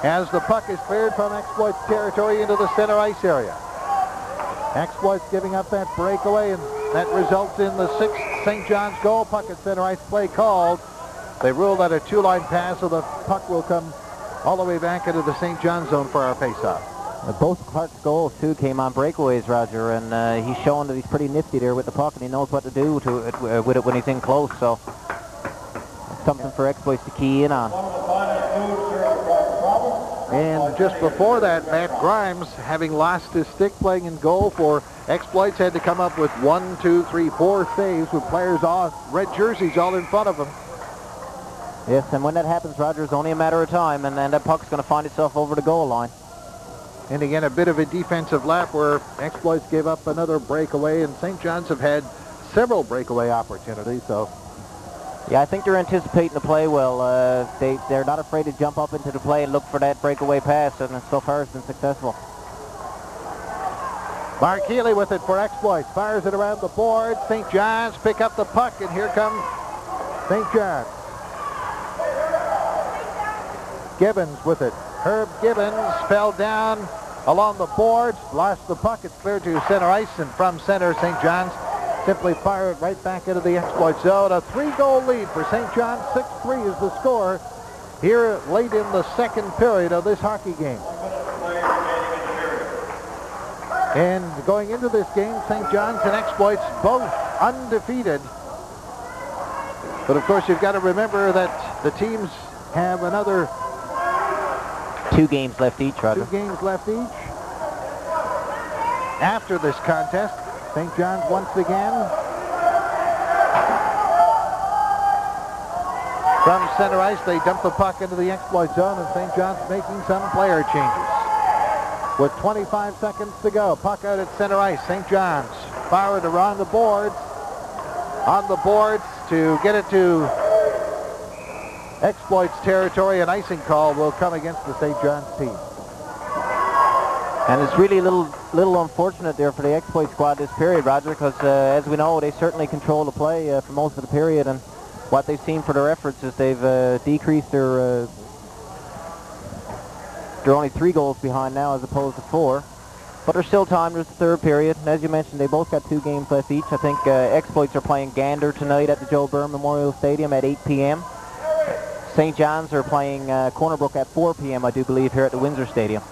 as the puck is cleared from Exploits territory into the center ice area. Exploits giving up that breakaway, and that results in the 6th St. John's goal. Puck at center ice, play called. They ruled that a 2-line pass, so the puck will come all the way back into the St. John's zone for our face-off.
Both Clark's goals, too, came on breakaways, Roger, and he's showing that he's pretty nifty there with the puck, and he knows what to do with it when he's in close, so it's something for Exploits to key in on.
And just before that, Matt Grimes, having lost his stick playing in goal for Exploits, had to come up with 1, 2, 3, 4 saves with players all red jerseys all in front of him.
Yes, and when that happens, Roger, it's only a matter of time, and then that puck's going to find itself over the goal line.
And again, a bit of a defensive lap where Exploits gave up another breakaway, and St. John's have had several breakaway opportunities. So,
yeah, I think they're anticipating the play well. They're not afraid to jump up into the play and look for that breakaway pass, and so far it's been successful.
Mark Healy with it for Exploits. Fires it around the board. St. John's pick up the puck, and here comes St. John's. Gibbons with it. Herb Gibbons fell down along the boards, lost the puck. It's cleared to center ice, and from center, St. John's simply fire it right back into the exploit zone. A 3-goal lead for St. John's. 6-3 is the score here late in the second period of this hockey game. And going into this game, St. John's and Exploits both undefeated. But of course, you've got to remember that the teams have another
2 games left each, Roger.
2 games left each. After this contest, St. John's once again from center ice, they dump the puck into the exploit zone, and St. John's making some player changes. With 25 seconds to go, puck out at center ice. St. John's fired around the boards. On the boards to get it to Exploits territory. An icing call will come against the St. John's team.
And it's really a little unfortunate there for the Exploit squad this period, Roger, because as we know, they certainly control the play for most of the period, and what they've seen for their efforts is they've decreased their... they're only 3 goals behind now as opposed to 4. But there's still time. There's the third period. And as you mentioned, they both got 2 games left each. I think Exploits are playing Gander tonight at the Joe Byrne Memorial Stadium at 8 p.m. St. John's are playing Cornerbrook at 4 p.m., I do believe, here at the Windsor Stadium.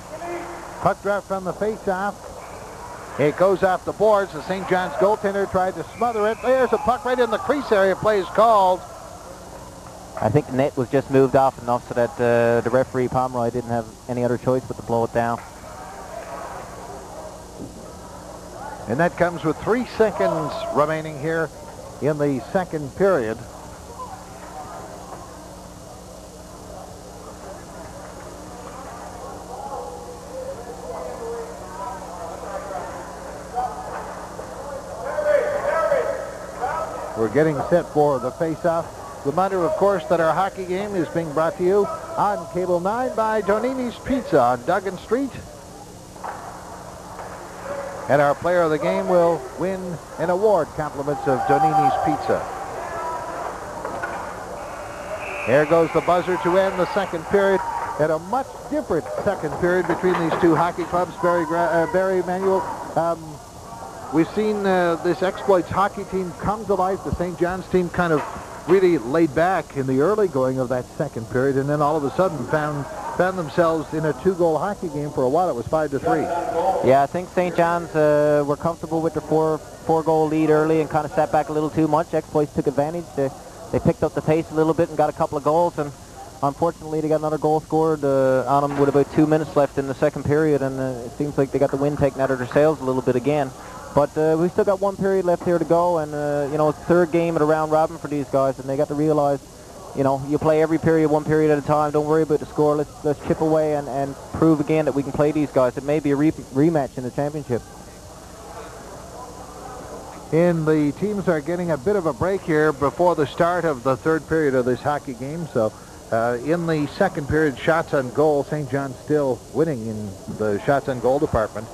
Puck drop from the face-off. It goes off the boards. The St. John's goaltender tried to smother it. There's a puck right in the crease area. Play is called.
I think the net was just moved off enough so that the referee, Pomeroy, didn't have any other choice but to blow it down.
And that comes with 3 seconds remaining here in the second period. We're getting set for the face-off. Reminder, of course, that our hockey game is being brought to you on Cable 9 by Donini's Pizza on Duggan Street. And our player of the game will win an award, compliments of Donini's Pizza. There goes the buzzer to end the second period. And a much different second period between these 2 hockey clubs. Barry Manuel, we've seen this Exploits hockey team come to life. The St. John's team kind of really laid back in the early going of that second period, and then all of a sudden found themselves in a 2-goal hockey game. For a while it was 5-3.
Yeah, I think St. John's were comfortable with their 4-goal lead early and kind of sat back a little too much. Exploits took advantage. They picked up the pace a little bit and got a couple of goals, and unfortunately they got another goal scored on them with about 2 minutes left in the second period, and it seems like they got the wind taken out of their sails a little bit again. But we still got 1 period left here to go, and you know, it's the 3rd game of the round robin for these guys, and they got to realize, you know, you play every period 1 period at a time. Don't worry about the score. Let's chip away and prove again that we can play these guys. It may be a rematch in the championship.
And the teams are getting a bit of a break here before the start of the third period of this hockey game. So in the second period, shots on goal, St. John's still winning in the shots on goal department,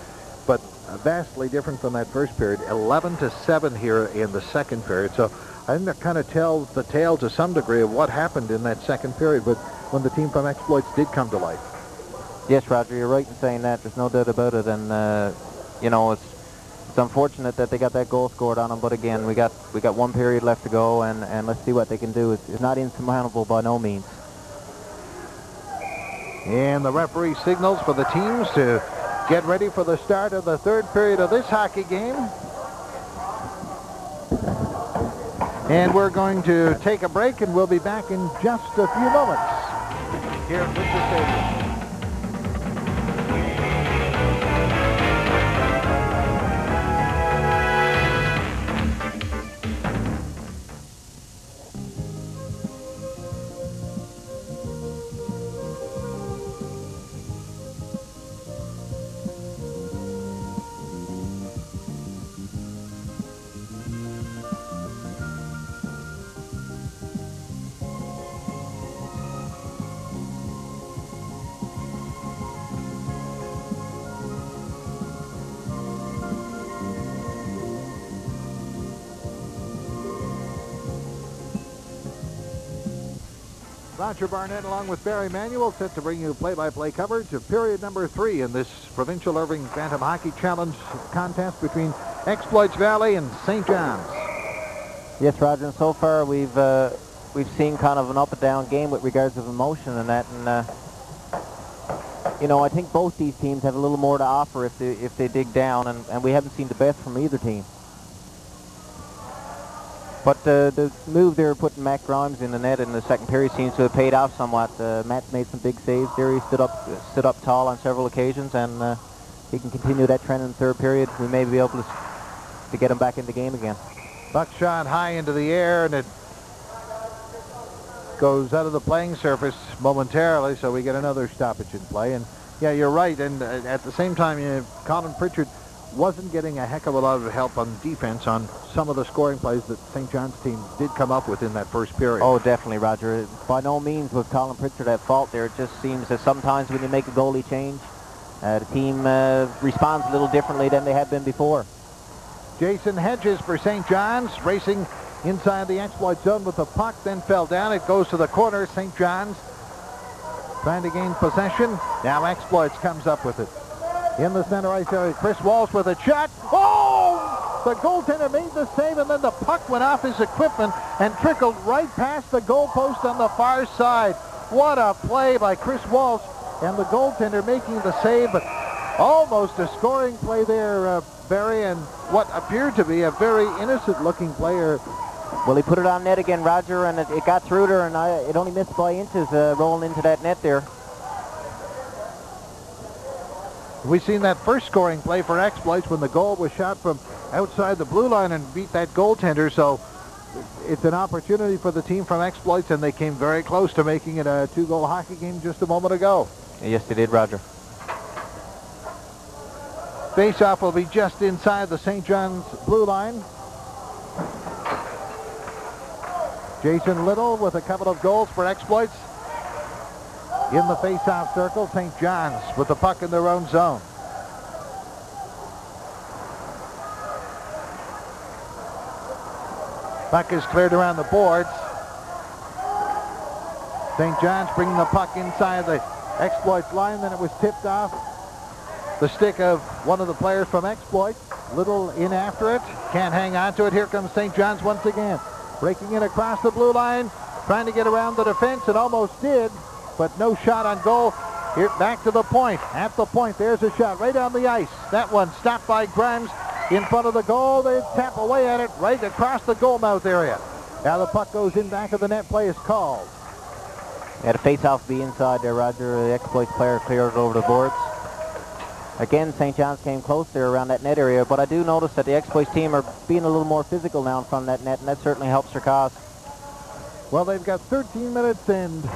but vastly different from that first period. 11-7 here in the second period. So I think that kind of tells the tale to some degree of what happened in that second period, but when the team from Exploits did come to life.
Yes, Roger, you're right in saying that. There's no doubt about it, and you know, it's unfortunate that they got that goal scored on them, but again, we got 1 period left to go, and let's see what they can do. It's not insurmountable by no means.
And the referee signals for the teams to get ready for the start of the third period of this hockey game. And we're going to take a break, and we'll be back in just a few moments here at Windsor Stadium. Roger Barnett along with Barry Manuel set to bring you play-by-play coverage of period number 3 in this Provincial Irving Bantam Hockey Challenge contest between Exploits Valley and St. John's.
Yes, Roger, and so far we've seen kind of an up and down game with regards of emotion and that, and you know, I think both these teams have a little more to offer if they dig down, and we haven't seen the best from either team. But the move there, putting Matt Grimes in the net in the second period, seems to have paid off somewhat. Matt's made some big saves there. He stood up tall on several occasions, and he can continue that trend in the third period. We may be able to get him back in the game again.
Puck shot high into the air, and it goes out of the playing surface momentarily, so we get another stoppage in play. And yeah, you're right. And at the same time, Colin Pritchard wasn't getting a heck of a lot of help on defense on some of the scoring plays that St. John's team did come up with in that first period.
Oh, definitely, Roger. By no means was Colin Pritchard at fault there. It just seems that sometimes when you make a goalie change, the team responds a little differently than they had been before.
Jason Hedges for St. John's, racing inside the exploit zone with the puck, then fell down. It goes to the corner. St. John's trying to gain possession. Now Exploits comes up with it. In the center ice area, Chris Walsh with a shot. Oh! The goaltender made the save, and then the puck went off his equipment and trickled right past the goalpost on the far side. What a play by Chris Walsh, and the goaltender making the save, but almost a scoring play there, Barry, and what appeared to be a very innocent-looking player.
Well, he put it on net again, Roger, and it got through there, and it only missed by inches rolling into that net there.
We've seen that first scoring play for Exploits when the goal was shot from outside the blue line and beat that goaltender, so it's an opportunity for the team from Exploits, and they came very close to making it a 2-goal hockey game just a moment ago.
Yes, they did, Roger.
Faceoff will be just inside the St. John's blue line. Jason Little with a couple of goals for Exploits. In the face-off circle, St. John's with the puck in their own zone. Puck is cleared around the boards. St. John's bringing the puck inside the Exploits line, then it was tipped off the stick of one of the players from Exploits. Little in after it, can't hang on to it. Here comes St. John's once again. Breaking in across the blue line, trying to get around the defense, and almost did. But no shot on goal. Here, back to the point. At the point, there's a shot right on the ice. That one stopped by Grimes in front of the goal. They tap away at it right across the goal mouth area. Now the puck goes in back of the net. Play is called.
Yeah, the face-off be inside there, Roger. The Exploits player cleared it over the boards. Again, St. John's came close there around that net area, but I do notice that the Exploits team are being a little more physical now in front of that net, and that certainly helps their cause.
Well, they've got 13 minutes and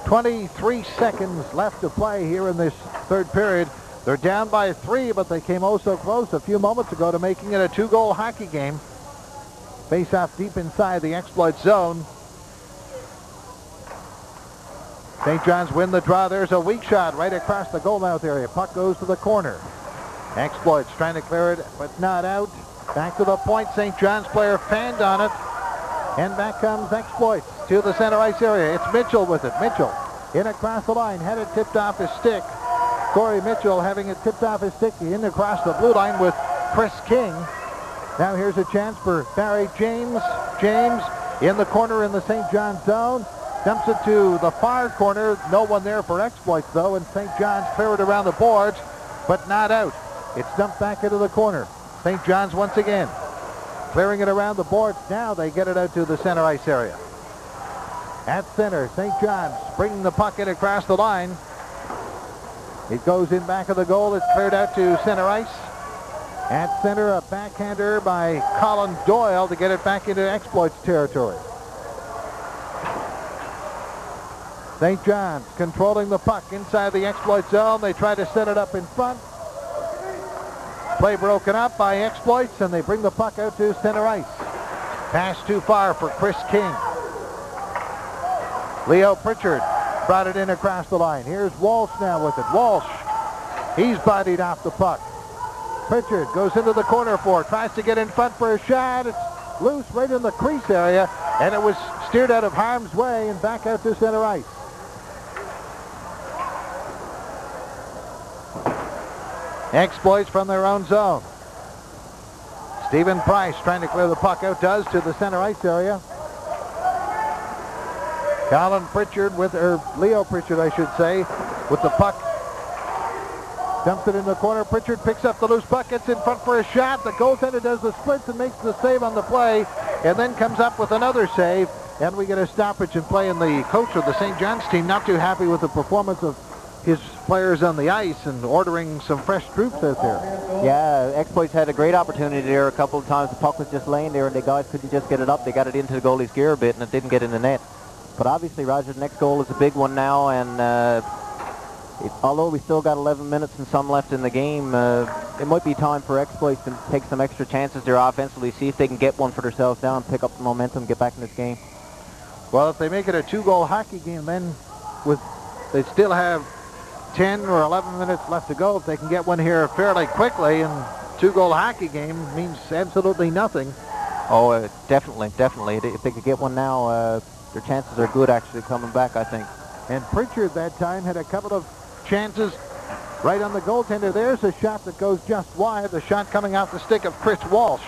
23 seconds left to play here in this third period. They're down by 3, but they came oh so close a few moments ago to making it a 2-goal hockey game. Face-off deep inside the Exploit zone. St. John's win the draw. There's a weak shot right across the goal mouth area. Puck goes to the corner. Exploits trying to clear it, but not out. Back to the point. St. John's player fanned on it. And back comes Exploits to the center ice area. It's Mitchell with it. Mitchell in across the line. Had it tipped off his stick. Corey Mitchell having it tipped off his stick in across the blue line with Chris King. Now here's a chance for Barry James. James in the corner in the St. John's zone. Dumps it to the far corner. No one there for Exploits, though, and St. John's clear it around the boards, but not out. It's dumped back into the corner. St. John's once again clearing it around the boards. Now they get it out to the center ice area. At center, St. John's bringing the puck in across the line. It goes in back of the goal. It's cleared out to center ice. At center, a backhander by Colin Doyle to get it back into Exploits territory. St. John's controlling the puck inside the Exploit zone. They try to set it up in front. Play broken up by Exploits, and they bring the puck out to center ice. Pass too far for Chris King. Leo Pritchard brought it in across the line. Here's Walsh now with it. Walsh, he's bodied off the puck. Pritchard goes into the corner for it. Tries to get in front for a shot. It's loose right in the crease area, and it was steered out of harm's way and back out to center ice. Exploits from their own zone. Stephen Price trying to clear the puck out, does, to the center ice area. Colin Pritchard Leo Pritchard, I should say, with the puck. Dumps it in the corner. Pritchard picks up the loose puck, gets in front for a shot. The goaltender does the splits and makes the save on the play, and then comes up with another save. And we get a stoppage in play, and the coach of the St. John's team not too happy with the performance of his players on the ice and ordering some fresh troops out there.
Yeah, Exploits had a great opportunity there a couple of times. The puck was just laying there and the guys couldn't just get it up. They got it into the goalie's gear a bit and it didn't get in the net. But obviously, Roger, the next goal is a big one now, and although we still got 11 minutes and some left in the game, it might be time for Exploits to take some extra chances there offensively, see if they can get one for themselves down, pick up the momentum, get back in this game.
Well, if they make it a 2-goal hockey game, then they still have 10 or 11 minutes left to go. If they can get one here fairly quickly, and 2-goal hockey game means absolutely nothing.
Oh, definitely. If they could get one now, their chances are good actually coming back, I think.
And Pritchard that time had a couple of chances right on the goaltender. There's a shot that goes just wide. The shot coming off the stick of Chris Walsh.